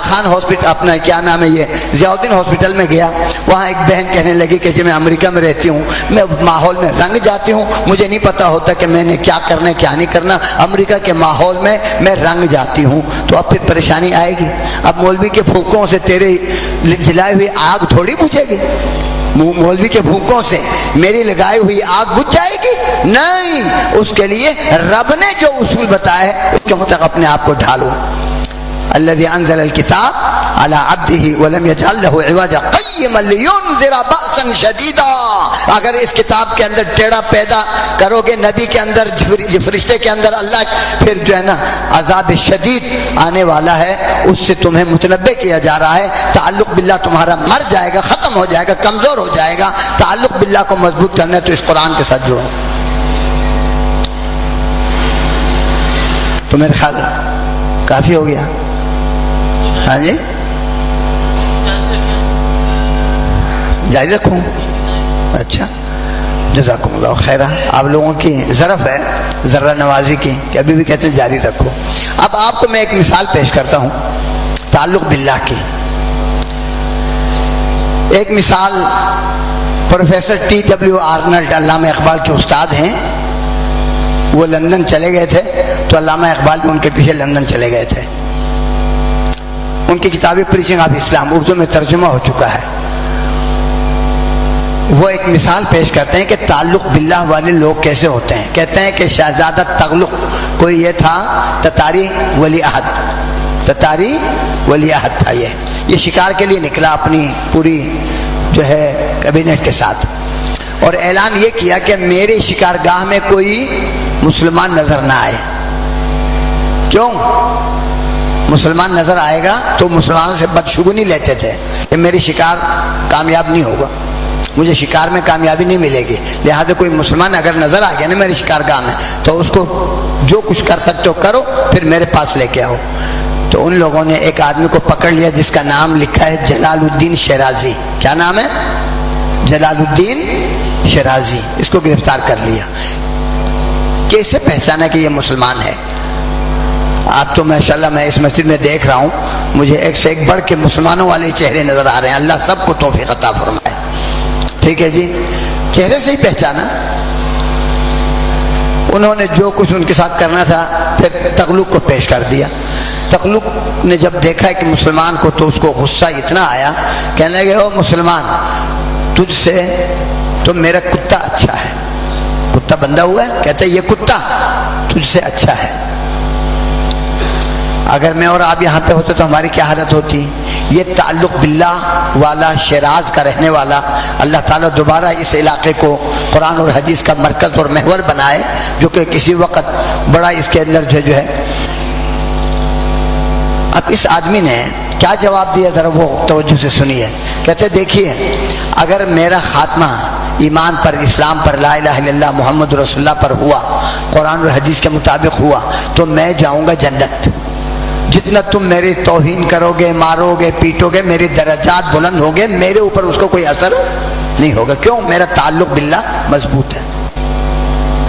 خان ہاسپٹل، اپنا کیا نام ہے یہ، ضیاء الدین ہاسپٹل میں گیا، وہاں ایک بہن کہنے لگی کہ جی میں امریکہ میں رہتی ہوں، میں ماحول میں رنگ جاتی ہوں، مجھے نہیں پتا ہوتا کہ میں نے کیا کرنا ہے کیا نہیں کرنا، امریکہ کے ماحول میں میں رنگ جاتی ہوں۔ تو اب پھر پریشانی آئے گی، اب مولوی کے پھونکوں سے تیرے جلائے ہوئی آگ تھوڑی بجھے گی، مولوی کے پھونکوں سے میری لگائی ہوئی آگ بجھ جائے گی؟ نہیں، اس کے لیے رب نے جو اصول بتایا ہے اس کے مطابق اپنے آپ کو ڈھالو۔ الذي انزل الكتاب على عبده ولم يجعل له عوجا قيما لينذر بأسا شديدا۔ اگر اس کتاب کے اندر ٹیڑھا پیدا کرو گے، نبی کے اندر، فرشتے کے اندر اللہ، پھر جو ہے نا عذاب شدید آنے والا ہے، اس سے تمہیں متنبہ کیا جا رہا ہے۔ تعلق باللہ تمہارا مر جائے گا، ختم ہو جائے گا، کمزور ہو جائے گا۔ تعلق باللہ کو مضبوط کرنا ہے تو اس قرآن کے ساتھ جڑو۔ تو میرے خیال کافی ہو گیا، ہاں جی، جاری رکھوں؟ اچھا، جزاکم اللہ خیرہ۔ آپ لوگوں کی ظرف ہے، ذرہ نوازی کی، کہ ابھی بھی کہتے ہیں جاری رکھو۔ اب آپ کو میں ایک مثال پیش کرتا ہوں تعلق باللہ کی۔ ایک مثال پروفیسر T.W. آرنلڈ، علامہ اقبال کے استاد ہیں، وہ لندن چلے گئے تھے تو علامہ اقبال بھی ان کے پیچھے لندن چلے گئے تھے۔ ان کی کتاب پریچنگ آف اسلام اردو میں ترجمہ ہو چکا ہے۔ وہ ایک مثال پیش کرتے ہیں کہ تعلق باللہ والے لوگ کیسے ہوتے ہیں۔ کہتے ہیں کہ شہزادہ تغلق کوئی یہ تھا، تتاری ولی عہد، تتاری ولی عہد تھا، یہ شکار کے لیے نکلا اپنی پوری جو ہے کابینٹ کے ساتھ، اور اعلان یہ کیا کہ میرے شکارگاہ میں کوئی مسلمان نظر نہ آئے۔ کیوں؟ مسلمان نظر آئے گا تو مسلمانوں سے بدشگونی لیتے تھے کہ میری شکار کامیاب نہیں ہوگا، مجھے شکار میں کامیابی نہیں ملے گی، لہذا کوئی مسلمان اگر نظر آ گیا نا میری شکارگاہ میں تو اس کو جو کچھ کر سکتے ہو کرو، پھر میرے پاس لے کے آؤ۔ تو ان لوگوں نے ایک آدمی کو پکڑ لیا جس کا نام لکھا ہے جلال الدین شیرازی۔ کیا نام ہے؟ جلال الدین شیرازی۔ اس کو گرفتار کر لیا۔ کیسے پہچانا کہ یہ مسلمان ہے؟ آپ تو ماشاءاللہ میں اس مسجد میں دیکھ رہا ہوں، مجھے ایک سے ایک بڑھ کے مسلمانوں والے چہرے نظر آ رہے ہیں، اللہ سب کو توفیق عطا فرمائے۔ ٹھیک ہے جی، چہرے سے ہی پہچانا۔ انہوں نے جو کچھ ان کے ساتھ کرنا تھا پھر تغلق کو پیش کر دیا۔ تغلق نے جب دیکھا کہ مسلمان کو تو اس کو غصہ اتنا آیا، کہنے لگے او مسلمان، تجھ سے تو میرا کتا اچھا ہے۔ کتا بندہ ہوا ہے، کہتا ہے یہ کتا تجھ سے اچھا ہے۔ اگر میں اور آپ یہاں پہ ہوتے تو ہماری کیا حالت ہوتی؟ یہ تعلق باللہ والا، شیراز کا رہنے والا، اللہ تعالیٰ دوبارہ اس علاقے کو قرآن اور حدیث کا مرکز اور محور بنائے، جو کہ کسی وقت بڑا اس کے اندر جو ہے۔ اب اس آدمی نے کیا جواب دیا، ذرا وہ توجہ سے سنیے۔ کہتے دیکھیے، اگر میرا خاتمہ ایمان پر، اسلام پر، لا الہ الا اللہ محمد رسول اللہ پر ہوا، قرآن اور حدیث کے مطابق ہوا، تو میں جاؤں گا جنت۔ جتنا تم میری توہین کرو گے، مارو گے، پیٹو گے، میرے درجات بلند ہو گے، میرے اوپر اس کو کوئی اثر نہیں ہوگا۔ کیوں؟ میرا تعلق باللہ مضبوط ہے،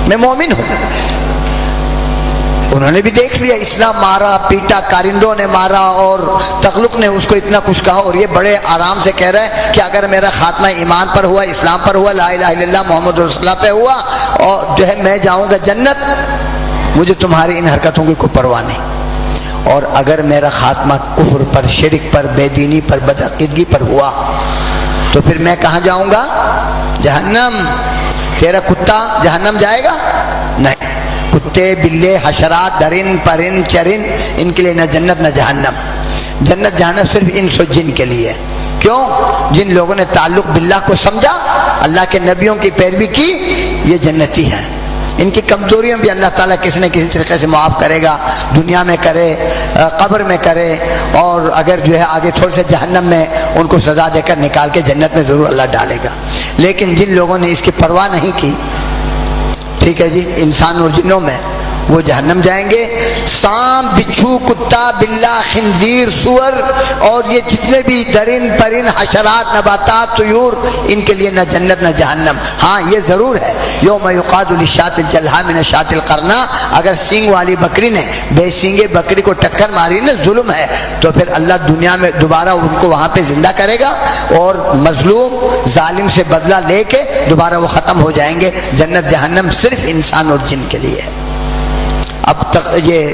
میں مومن ہوں۔ انہوں نے بھی دیکھ لیا، اسلام مارا، پیٹا، کارندوں نے مارا، اور تغلق نے اس کو اتنا کچھ کہا، اور یہ بڑے آرام سے کہہ رہا ہے کہ اگر میرا خاتمہ ایمان پر ہوا، اسلام پر ہوا، لا الہ الا اللہ محمد رسول اللہ پہ ہوا، اور جو ہے میں جاؤں گا جنت، مجھے تمہاری ان حرکتوں کی کوئی پرواہ نہیں۔ اور اگر میرا خاتمہ کفر پر، شرک پر، بے دینی پر، بدعقیدگی پر ہوا، تو پھر میں کہاں جاؤں گا؟ جہنم۔ تیرا کتا جہنم جائے گا؟ نہیں۔ کتے، بلے، حشرات، درن، پرن، چرن، ان کے لیے نہ جنت نہ جہنم۔ جنت جہنم صرف انس و جن کے لیے۔ کیوں؟ جن لوگوں نے تعلق باللہ کو سمجھا، اللہ کے نبیوں کی پیروی کی، یہ جنتی ہیں۔ ان کی کمزوریاں بھی اللہ تعالیٰ کسی نہ کسی طریقے سے معاف کرے گا، دنیا میں کرے، قبر میں کرے، اور اگر جو ہے آگے تھوڑے سے جہنم میں ان کو سزا دے کر نکال کے جنت میں ضرور اللہ ڈالے گا۔ لیکن جن لوگوں نے اس کی پرواہ نہیں کی، ٹھیک ہے جی، انسان اور جنوں میں، وہ جہنم جائیں گے۔ سانپ، بچھو، کتا، بلہ، خنزیر، سور، اور یہ جتنے بھی درن، پرن، حشرات، نباتات، طیور، ان کے لیے نہ جنت نہ جہنم۔ ہاں یہ ضرور ہے، یوم یقاد للشاة الجلحاء من الشاة القرناء، اگر سینگ والی بکری نے بے سینگے بکری کو ٹکر ماری نا، ظلم ہے، تو پھر اللہ دنیا میں دوبارہ ان کو وہاں پہ زندہ کرے گا، اور مظلوم ظالم سے بدلہ لے کے دوبارہ وہ ختم ہو جائیں گے۔ جنت جہنم صرف انسان اور جن کے لیے ہے۔ اب تک یہ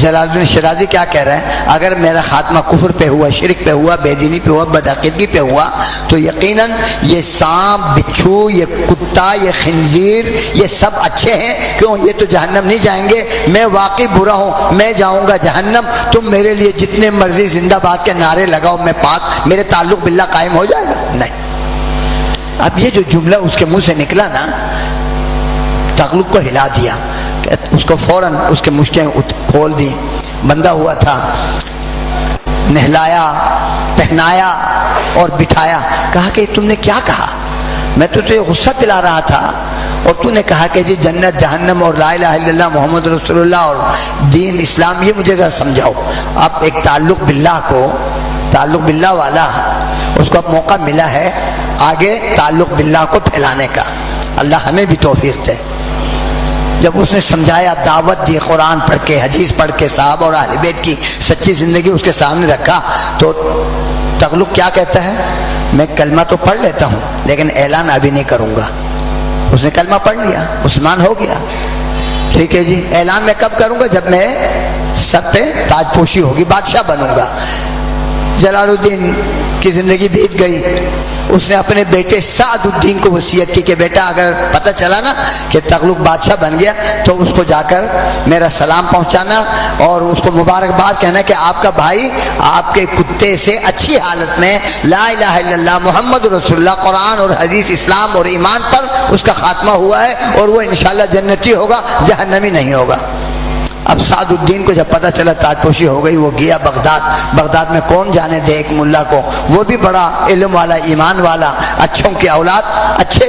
جلال الدین شیرازی کیا کہہ رہے ہیں؟ اگر میرا خاتمہ کفر پہ ہوا، شرک پہ ہوا، بے دینی پہ ہوا، بدعقیدگی پہ ہوا، تو یقیناً یہ سانپ، بچھو، یہ کتا، یہ خنزیر، یہ سب اچھے ہیں۔ کیوں؟ یہ تو جہنم نہیں جائیں گے، میں واقعی برا ہوں، میں جاؤں گا جہنم۔ تم میرے لیے جتنے مرضی زندہ باد کے نعرے لگاؤ، میں پاک، میرے تعلق باللہ قائم ہو جائے گا؟ نہیں۔ اب یہ جو جملہ اس کے منہ سے نکلا نا، تغلق کو ہلا دیا، اس کو فوراً اس کے مشکیں کھول دی، بندھا ہوا تھا، نہلایا، پہنایا اور بٹھایا۔ کہا کہ تم نے کیا کہا؟ میں تو تجھے غصہ دلا رہا تھا، اور تو نے کہا کہ جی جنت جہنم اور لا الہ الا اللہ محمد رسول اللہ اور دین اسلام، یہ مجھے ذرا سمجھاؤ۔ اب ایک تعلق باللہ کو، تعلق باللہ والا، اس کو اب موقع ملا ہے آگے تعلق باللہ کو پھیلانے کا۔ اللہ ہمیں بھی توفیق دے۔ جب اس نے سمجھایا، دعوت دی، قرآن پڑھ کے، حدیث پڑھ کے، صحابہ اور اہل بیت کی سچی زندگی اس کے سامنے رکھا، تو تغلق کیا کہتا ہے؟ میں کلمہ تو پڑھ لیتا ہوں لیکن اعلان ابھی نہیں کروں گا۔ اس نے کلمہ پڑھ لیا، مسلمان ہو گیا، ٹھیک ہے جی، اعلان میں کب کروں گا؟ جب میں سب پہ تاج پوشی ہوگی، بادشاہ بنوں گا۔ جلال الدین کی زندگی بیت گئی، اس نے اپنے بیٹے سعد الدین کو وصیت کی کہ بیٹا اگر پتہ چلا نا کہ تغلق بادشاہ بن گیا تو اس کو جا کر میرا سلام پہنچانا اور اس کو مبارکباد کہنا کہ آپ کا بھائی آپ کے کتے سے اچھی حالت میں لا الہ الا اللہ محمد رسول اللہ قرآن اور حدیث اسلام اور ایمان پر اس کا خاتمہ ہوا ہے، اور وہ انشاءاللہ جنتی ہوگا، جہنمی نہیں ہوگا۔ اب سعد الدین کو جب پتہ چلا تاجپوشی ہو گئی، وہ گیا بغداد میں کون جانے دے ایک ملا کو، وہ بھی بڑا علم والا، ایمان والا، اچھوں کی اولاد، اچھے،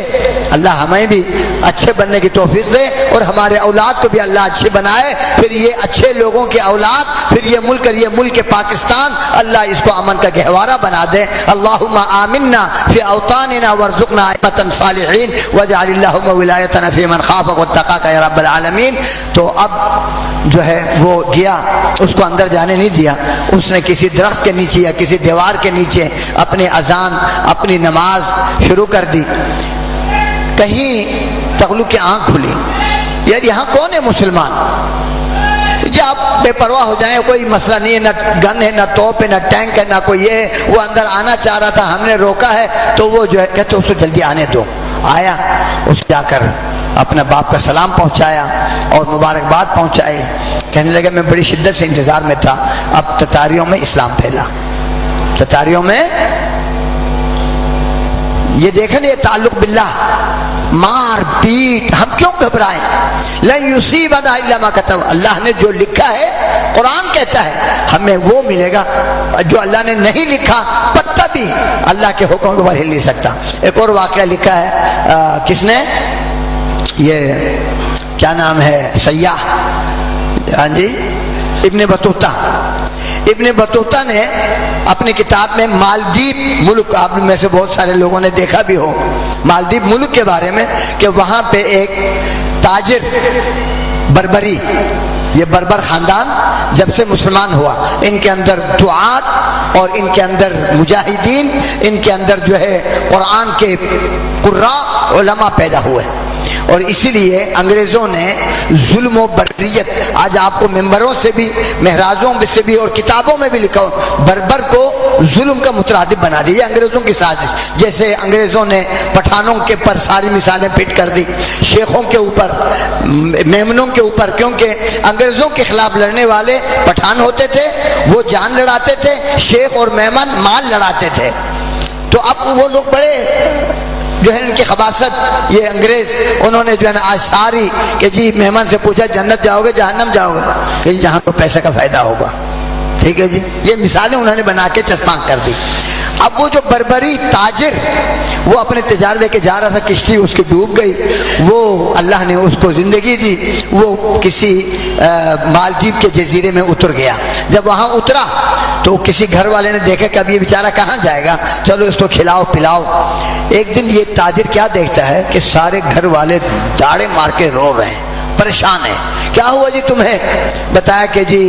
اللہ ہمیں بھی اچھے بننے کی توفیق دے اور ہمارے اولاد کو بھی اللہ اچھے بنائے، پھر یہ اچھے لوگوں کی اولاد، پھر یہ ملک پاکستان اللہ اس کو امن کا گہوارہ بنا دے۔ اللہم آمنا فی اوطاننا وارزقنا ائمة صالحین واجعل اللہم ولایتنا فی من خافک واتقاک یا رب العالمین۔ تو اب جو ہے وہ گیا، اس کو اندر جانے نہیں دیا، اس نے کسی درخت کے نیچے یا کسی دیوار کے نیچے اپنی اذان، اپنی نماز شروع کر دی۔ کہیں تغلق کی آنکھ کھلی، یار یہاں کون ہے مسلمان؟ جی آپ بے پرواہ ہو جائیں، کوئی مسئلہ نہیں ہے، نہ گن ہے، نہ توپ ہے، نہ ٹینک ہے، نہ کوئی یہ ہے۔ وہ اندر آنا چاہ رہا تھا، ہم نے روکا ہے، تو وہ جو ہے کہتے اس کو جلدی آنے دو۔ آیا، اس جا کر اپنا باپ کا سلام پہنچایا اور مبارکباد پہنچائی۔ کہنے لگا میں بڑی شدت سے انتظار میں تھا، اب تتاریوں میں اسلام پھیلا، تتاریوں میں یہ دیکھیں یہ تعلق باللہ، مار پیٹ، ہم کیوں گھبرائیں؟ لن یصیبنا الا ما کتب، اللہ نے جو لکھا ہے، قرآن کہتا ہے ہمیں وہ ملے گا، جو اللہ نے نہیں لکھا پتہ بھی اللہ کے حکم کے اوپر ہل نہیں سکتا۔ ایک اور واقعہ لکھا ہے، کس نے؟ یہ کیا نام ہے، سیاح، ہاں جی، ابن بطوطہ۔ ابن بطوطہ نے اپنی کتاب میں مالدیپ ملک، آپ میں سے بہت سارے لوگوں نے دیکھا بھی ہو مالدیپ ملک کے بارے میں، کہ وہاں پہ ایک تاجر بربری، یہ بربر خاندان جب سے مسلمان ہوا، ان کے اندر دعات اور ان کے اندر مجاہدین، ان کے اندر جو ہے قرآن کے قراء علماء پیدا ہوئے، اور اسی لیے انگریزوں نے ظلم و بریت، آج آپ کو ممبروں سے بھی، مہرازوں سے بھی اور کتابوں میں بھی لکھا ہو، بربر کو ظلم کا مترادف بنا دیا، انگریزوں کی سازش۔ جیسے انگریزوں نے پٹھانوں کے پر ساری مثالیں فٹ کر دی، شیخوں کے اوپر، میمنوں کے اوپر، کیونکہ انگریزوں کے خلاف لڑنے والے پٹھان ہوتے تھے، وہ جان لڑاتے تھے، شیخ اور میمن مال لڑاتے تھے۔ تو اب وہ لوگ بڑے جو ہے ان کی خباثت، یہ انگریز، انہوں نے جو ہے نا آج ساری کہ جی مہمان سے پوچھا جنت جاؤ گے جہنم جاؤ گے، کہ جہاں کو پیسے کا فائدہ ہوگا، ٹھیک ہے جی، یہ مثالیں انہوں نے بنا کے چسپاں کر دی۔ اب وہ جو بربری تاجر، وہ اپنے تجارت لے کے جا رہا تھا، کشتی اس کی ڈوب گئی، وہ اللہ نے اس کو زندگی دی، وہ کسی مالدیپ کے جزیرے میں اتر گیا۔ جب وہاں اترا تو کسی گھر والے نے دیکھا کہ اب یہ بیچارہ کہاں جائے گا، چلو اس کو کھلاؤ پلاؤ۔ ایک دن یہ تاجر کیا دیکھتا ہے کہ سارے گھر والے داڑے مار کے رو رہے ہیں، پریشان ہیں۔ کیا ہوا جی تمہیں؟ بتایا کہ جی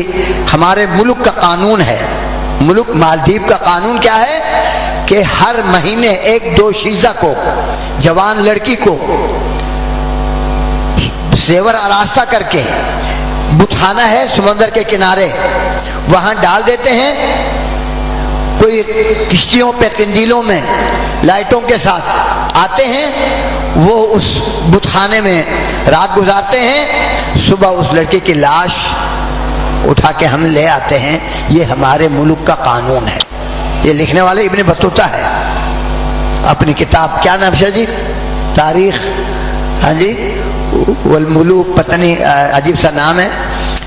ہمارے ملک کا قانون ہے، ملک مالدیپ کا قانون کیا ہے کہ ہر مہینے ایک دوشیزہ کو، جوان لڑکی کو زیور آراستہ کر کے، بت خانہ ہے سمندر کے کنارے، وہاں ڈال دیتے ہیں، کوئی کشتیوں پہ قندیلوں میں لائٹوں کے ساتھ آتے ہیں، وہ اس بت خانے میں رات گزارتے ہیں، صبح اس لڑکی کی لاش اٹھا کے ہم لے آتے ہیں۔ یہ ہمارے ملک کا قانون ہے۔ یہ لکھنے والے ابن بطوطہ ہے، اپنی کتاب کیا نام ہے جی، تاریخ، ہاں جی، والملوک، پتہ نہیں عجیب سا نام ہے،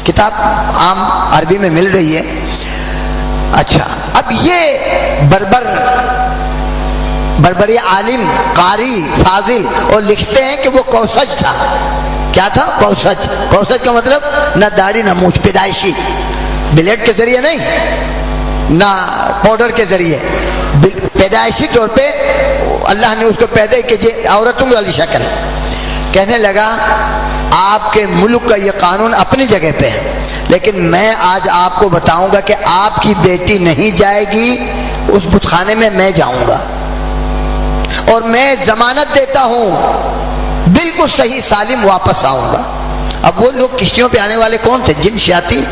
کتاب عام عربی میں مل رہی ہے۔ اچھا، اب یہ بربری عالم، قاری، فاضل، اور لکھتے ہیں کہ وہ کوسج تھا۔ کیا تھا؟ کوسج۔ کوسج کا مطلب نہ داڑھی نہ مونچھ، پیدائشی، بلیڈ کے ذریعے نہیں، نہ پاؤڈر کے ذریعے، پیدائشی طور پہ اللہ نے اس کو پیدا کیجیے، عورتوں والی شکل۔ کہنے لگا آپ کے ملک کا یہ قانون اپنی جگہ پہ ہے، لیکن میں آج آپ کو بتاؤں گا کہ آپ کی بیٹی نہیں جائے گی اس بت خانے میں، میں جاؤں گا، اور میں ضمانت دیتا ہوں بالکل صحیح سالم واپس آؤں گا۔ اب وہ لوگ کشتیوں پہ آنے والے کون تھے؟ جن شیاطین،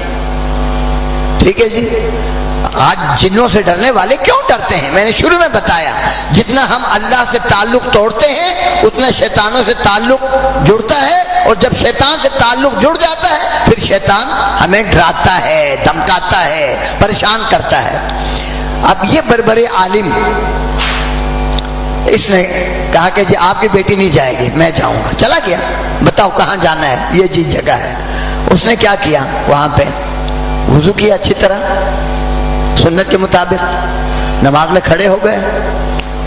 ٹھیک ہے جی۔ آج جنوں سے ڈرنے والے کیوں ڈرتے ہیں؟ میں نے شروع میں بتایا، جتنا ہم اللہ سے تعلق توڑتے ہیں اتنا شیطانوں سے تعلق جڑتا ہے، اور جب شیطان سے تعلق جڑ جاتا ہے پھر شیطان ہمیں ڈراتا ہے، دھمکاتا ہے، پریشان کرتا ہے۔ اب یہ بربر عالم اس نے کہا کہ جی آپ کی بیٹی نہیں جائے گی، میں جاؤں گا۔ چلا گیا، بتاؤ کہاں جانا ہے، یہ جی جگہ ہے۔ اس نے کیا کیا، وہاں پہ وضو کیا اچھی طرح سنت کے مطابق، نماز میں کھڑے ہو گئے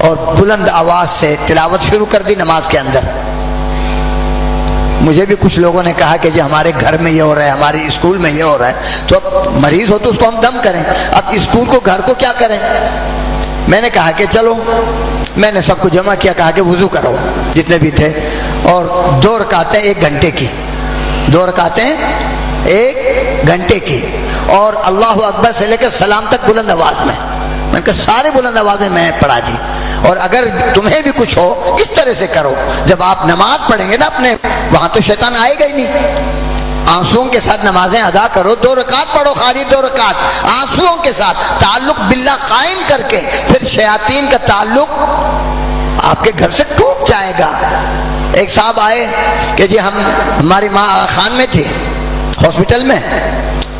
اور بلند آواز سے تلاوت شروع کر دی نماز کے اندر۔ مجھے بھی کچھ لوگوں نے کہا کہ جی ہمارے گھر میں یہ ہو رہا ہے، ہمارے اسکول میں یہ ہو رہا ہے، تو اب مریض ہو تو اس کو ہم دم کریں، اب اسکول کو گھر کو کیا کریں؟ میں نے کہا کہ چلو، میں نے سب کو جمع کیا، کہا کہ وضو کرو جتنے بھی تھے، اور 2 رکعتیں 1 گھنٹے کی، 2 رکعتیں 1 گھنٹے کی، اور اللہ اکبر سے لے کر سلام تک بلند آواز میں نے کہا سارے بلند آواز میں پڑھا دی۔ اور اگر تمہیں بھی کچھ ہو اس طرح سے کرو، جب آپ نماز پڑھیں گے نا اپنے، وہاں تو شیطان آئے گا ہی نہیں، آنسوؤں کے ساتھ نمازیں ادا کرو، 2 رکعت پڑھو، خالی 2 رکعت آنسوؤں کے ساتھ تعلق باللہ قائم کر کے، پھر شیاطین کا تعلق آپ کے گھر سے ٹوٹ جائے گا۔ ایک صاحب آئے کہ جی ہماری ماں آغا خان میں تھی ہاسپٹل میں،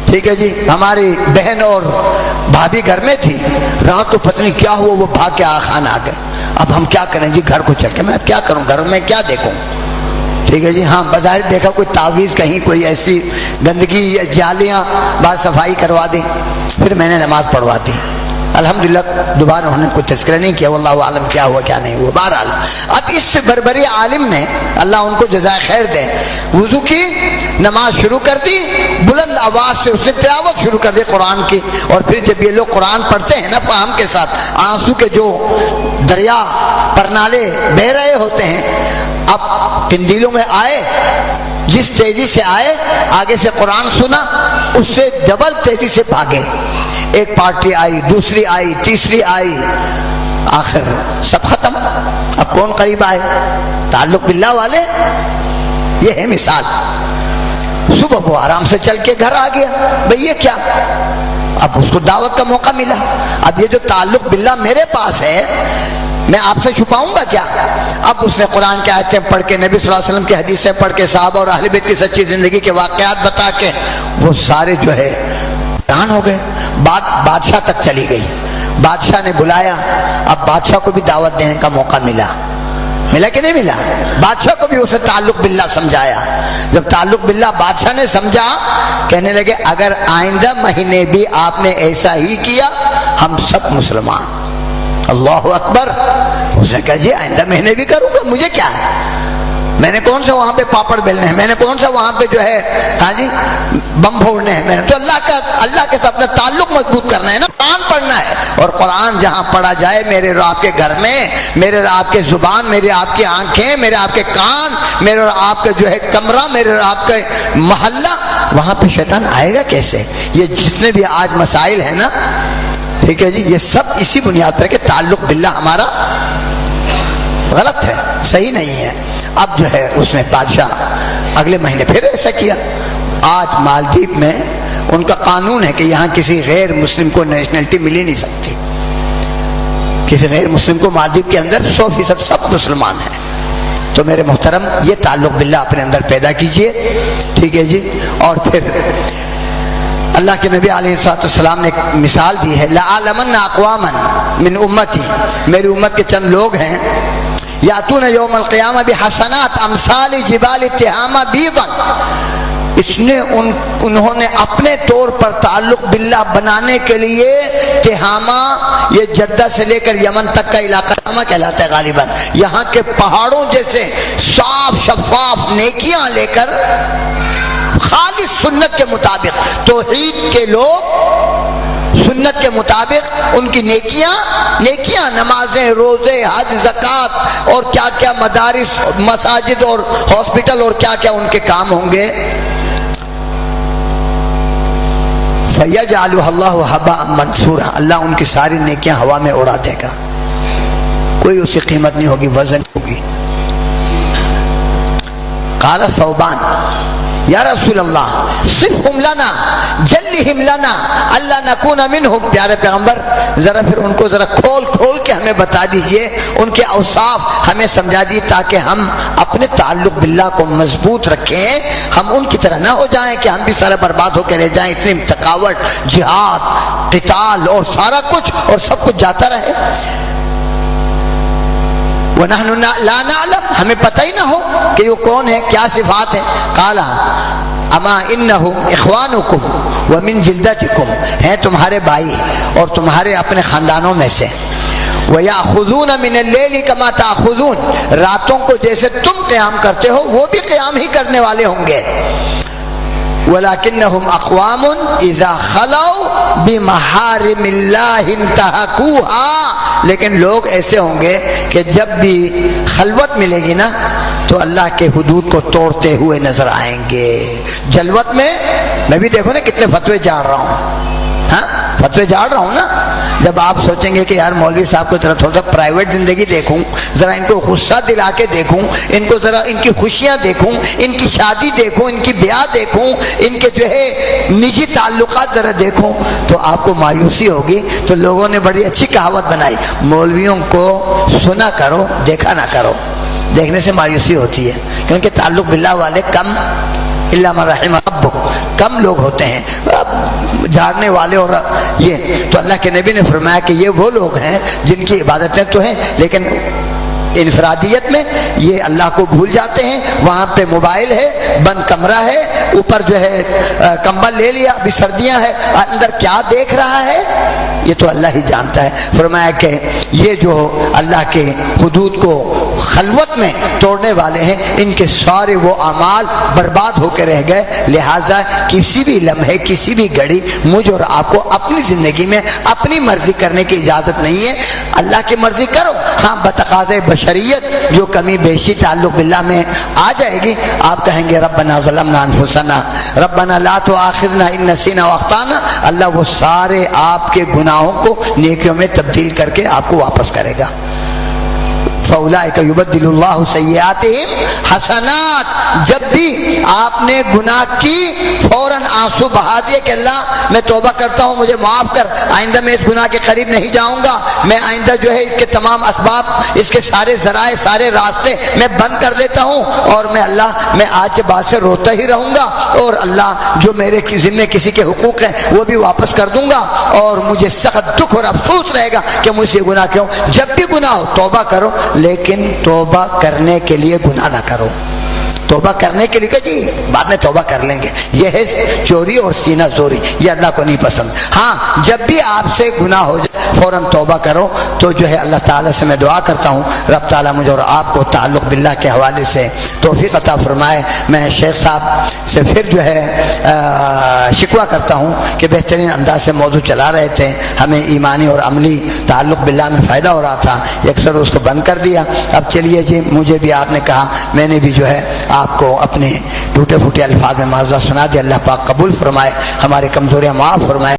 ٹھیک ہے جی، ہماری بہن اور بھابھی گھر میں تھی، رات کو پتہ نہیں کیا ہوا، وہ بھاگ کے آغا خان آ گئے، اب ہم کیا کریں جی، گھر کو چل کے میں اب کیا کروں، گھر میں کیا دیکھوں، ٹھیک ہے جی، ہاں بظاہر دیکھا کوئی تعویذ کہیں کوئی ایسی گندگی یا جالیاں، بعد صفائی کروا دی، پھر میں نے نماز پڑھوا دی، الحمدللہ دوبارہ انہوں نے کوئی تذکرہ نہیں کیا، واللہ عالم کیا ہوا کیا نہیں ہوا۔ بہرحال اب اس سے بربری عالم نے، اللہ ان کو جزائے خیر دے، وضو کی، نماز شروع کر دی، بلند آواز سے اس نے تلاوت شروع کر دی قرآن کی، اور پھر جب یہ لوگ قرآن پڑھتے ہیں نا فہم کے ساتھ، آنسو کے جو دریا پرنالے بہہ رہے ہوتے ہیں، اب قندیلوں میں آئے، جس تیزی سے آئے، آگے سے قرآن سنا، اس سے ڈبل تیزی سے بھاگے، ایک پارٹی آئی، دوسری آئی، تیسری آئی، آخر سب ختم۔ اب کون قریب آئے؟ تعلق باللہ والے۔ یہ ہے مثال۔ صبح وہ آرام سے چل کے گھر آ گیا، بھئی یہ کیا؟ اب اس کو دعوت کا موقع ملا، اب یہ جو تعلق باللہ میرے پاس ہے، میں آپ سے چھپاؤں گا کیا؟ اب اس نے قرآن کی آیتیں پڑھ کے، نبی صلی اللہ علیہ وسلم کی حدیثیں پڑھ کے، صحابہ اور اہل بیت کی سچی زندگی کے واقعات بتا کے، وہ سارے جو ہے حیران ہو گئے۔ بات بادشاہ تک چلی گئی، بادشاہ نے بلایا، اب بادشاہ کو بھی دعوت دینے کا موقع ملا کہ نہیں ملا؟ بادشاہ کو بھی اسے تعلق باللہ سمجھایا۔ جب تعلق باللہ بادشاہ نے سمجھا، کہنے لگے اگر آئندہ مہینے بھی آپ نے ایسا ہی کیا، ہم سب مسلمان۔ اللہ اکبر۔ اس نے کہا جی آئندہ مہینے بھی کروں گا، مجھے کیا ہے، میں نے کون سا وہاں پہ پاپڑ بیلنے ہیں، میں نے کون سا وہاں پہ جو ہے ہاں جی بم پھوڑنے ہیں، میں نے تو اللہ کے ساتھ اپنا تعلق مضبوط کرنا ہے نا، قرآن پڑھنا ہے، اور قرآن جہاں پڑھا جائے، میرے اور آپ کے گھر میں، میرے اور آپ کے زبان، میرے آپ کی آنکھیں، میرے آپ کے کان، میرے اور آپ کا جو ہے کمرہ، میرے اور آپ کا محلہ، وہاں پہ شیطان آئے گا کیسے؟ یہ جتنے بھی آج مسائل ہیں نا، ٹھیک ہے جی، یہ سب اسی بنیاد پر کہ تعلق باللہ ہمارا غلط ہے، صحیح نہیں ہے۔ اب جو ہے اس نے بادشاہ اگلے مہینے پھر ایسا کیا۔ آج مالدیپ میں ان کا قانون ہے کہ یہاں کسی غیر مسلم کو نیشنلٹی مل ہی نہیں سکتی، کسی غیر مسلم کو مالدیپ کے اندر 100% سب مسلمان ہیں۔ تو میرے محترم، یہ تعلق باللہ اپنے اندر پیدا کیجئے، ٹھیک ہے جی۔ اور پھر اللہ کے نبی علیہ السلام نے ایک مثال دی ہے، لَأَعْلَمَنَّ أَقْوَامًا مِنْ أُمَّتِي، میری امت کے چند لوگ ہیں، یاتون یوم القیامہ بحسنات امثال جبال تہامہ بیضا، انہوں نے اپنے طور پر تعلق باللہ بنانے کے لیے تہامہ، یہ جدہ سے لے کر یمن تک کا علاقہ تہامہ کہلاتا ہے غالباً، یہاں کے پہاڑوں جیسے صاف شفاف نیکیاں لے کر، خالص سنت کے مطابق، توحید کے لوگ سنت کے مطابق ان کی نیکیاں، نمازیں، روزے، حج، زکوٰۃ اور کیا کیا مدارس، مساجد اور ہاسپٹل اور کیا کیا ان کے کام ہوں گے۔ فَيَجْعَلُهَا اللَّهُ هَبَاءً مَنْثُورًا، اللہ ان کی ساری نیکیاں ہوا میں اڑا دے گا، کوئی اس کی قیمت نہیں ہوگی، وزن ہوگی۔ قال ثوبان یا رسول اللہ صفہم لنا جلہم لنا اللہ نکون منہم، پیارے پیغمبر ذرا پھر ان کو ذرا کھول کے ہمیں بتا دیجئے، ان کے اوصاف ہمیں سمجھا دیجئے، تاکہ ہم اپنے تعلق باللہ کو مضبوط رکھیں، ہم ان کی طرح نہ ہو جائیں کہ ہم بھی سارا برباد ہو کے رہ جائیں، اتنی تھکاوٹ، جہاد، قتال اور سارا کچھ اور سب کچھ جاتا رہے۔ وَنَحْنُ لَا نَعْلَمْ، ہمیں پتہ ہی نہ ہو کہ وہ کون ہے، کیا صفات ہیں. قَالَ اما انہم اخوانکم ومن جلدتکم، ہیں تمہارے بھائی اور تمہارے اپنے خاندانوں میں سے. وَيَأْخُذُونَ مِنَ اللَّيْلِ كَمَا تَأْخُذُونَ، راتوں کو جیسے تم قیام کرتے ہو وہ بھی قیام ہی کرنے والے ہوں گے. وَلَكِنَّهُمْ أَقْوَامٌ إِذَا خَلَوْا بِمَحَارِمِ اللَّهِ انْتَهَكُوهَا، لیکن لوگ ایسے ہوں گے کہ جب بھی خلوت ملے گی نا تو اللہ کے حدود کو توڑتے ہوئے نظر آئیں گے. جلوت میں بھی دیکھو نا کتنے فتوے جاڑ رہا ہوں، ہاں فتوے جاڑ رہا ہوں نا. جب آپ سوچیں گے کہ یار مولوی صاحب کو ذرا تھوڑا سا پرائیویٹ زندگی دیکھوں، ذرا ان کو غصہ دلا کے دیکھوں، ان کو ذرا ان کی خوشیاں دیکھوں، ان کی شادی دیکھوں، ان کی بیاہ دیکھوں، ان کے جو ہے نجی تعلقات ذرا دیکھوں، تو آپ کو مایوسی ہوگی. تو لوگوں نے بڑی اچھی کہاوت بنائی، مولویوں کو سنا کرو دیکھا نہ کرو. دیکھنے سے مایوسی ہوتی ہے کیونکہ تعلق باللہ والے کم الا من رحم ربک، کم لوگ ہوتے ہیں جھاڑنے والے. اور یہ تو اللہ کے نبی نے فرمایا کہ یہ وہ لوگ ہیں جن کی عبادتیں تو ہیں لیکن انفرادیت میں یہ اللہ کو بھول جاتے ہیں. وہاں پہ موبائل ہے، بند کمرہ ہے، اوپر جو ہے کمبل لے لیا، ابھی سردیاں ہے، اندر کیا دیکھ رہا ہے یہ تو اللہ ہی جانتا ہے. فرمایا کہ یہ جو اللہ کے حدود کو خلوت میں توڑنے والے ہیں ان کے سارے وہ اعمال برباد ہو کے رہ گئے. لہٰذا کسی بھی لمحے کسی بھی گھڑی مجھ اور آپ کو اپنی زندگی میں اپنی مرضی کرنے کی اجازت نہیں ہے. اللہ کی مرضی کرو، ہاں بتقاضے بشریت جو کمی بیشی تعلق باللہ میں آ جائے گی آپ کہیں گے ربنا ظلمنا انفسنا ربنا لا تؤاخذنا ان نسینا واخطانا. اللہ وہ سارے آپ کے گناہوں کو نیکیوں میں تبدیل کر کے آپ کو واپس کرے گا. فَأُولَٰئِكَ يُبَدِّلُ اللَّهُ سَيِّئَاتِهِمْ حَسَنَاتٍ، جب بھی آپ نے گناہ کی فوراً آنسو بہا دیے کہ اللہ میں توبہ کرتا ہوں مجھے معاف کر، آئندہ میں اس گناہ کے قریب نہیں جاؤں گا، میں آئندہ جو ہے اس کے تمام اسباب اس کے سارے ذرائع سارے راستے میں بند کر دیتا ہوں اور میں اللہ میں آج کے بعد سے روتا ہی رہوں گا اور اللہ جو میرے ذمے کسی کے حقوق ہیں وہ بھی واپس کر دوں گا اور مجھے سخت دکھ اور افسوس رہے گا کہ مجھ سے گناہ کیوں. جب بھی گناہ ہو توبہ کرو لیکن توبہ کرنے کے لیے گناہ نہ کرو. توبہ کرنے کے لیے کہ جی بعد میں توبہ کر لیں گے، یہ ہے چوری اور سینہ زوری، یہ اللہ کو نہیں پسند. ہاں جب بھی آپ سے گناہ ہو جائے فوراً توبہ کرو. تو جو ہے اللہ تعالیٰ سے میں دعا کرتا ہوں رب تعالیٰ مجھے اور آپ کو تعلق باللہ کے حوالے سے توفیق عطا فرمائے. میں شیخ صاحب سے پھر جو ہے شکوہ کرتا ہوں کہ بہترین انداز سے موضوع چلا رہے تھے، ہمیں ایمانی اور عملی تعلق باللہ میں فائدہ ہو رہا تھا، اکثر اس کو بند کر دیا. اب چلیے جی مجھے بھی آپ نے کہا، میں نے بھی جو ہے آپ کو اپنے ٹوٹے پھوٹے الفاظ میں معذرت سنا دیا. اللہ پاک قبول فرمائے، ہماری کمزوریاں معاف فرمائے.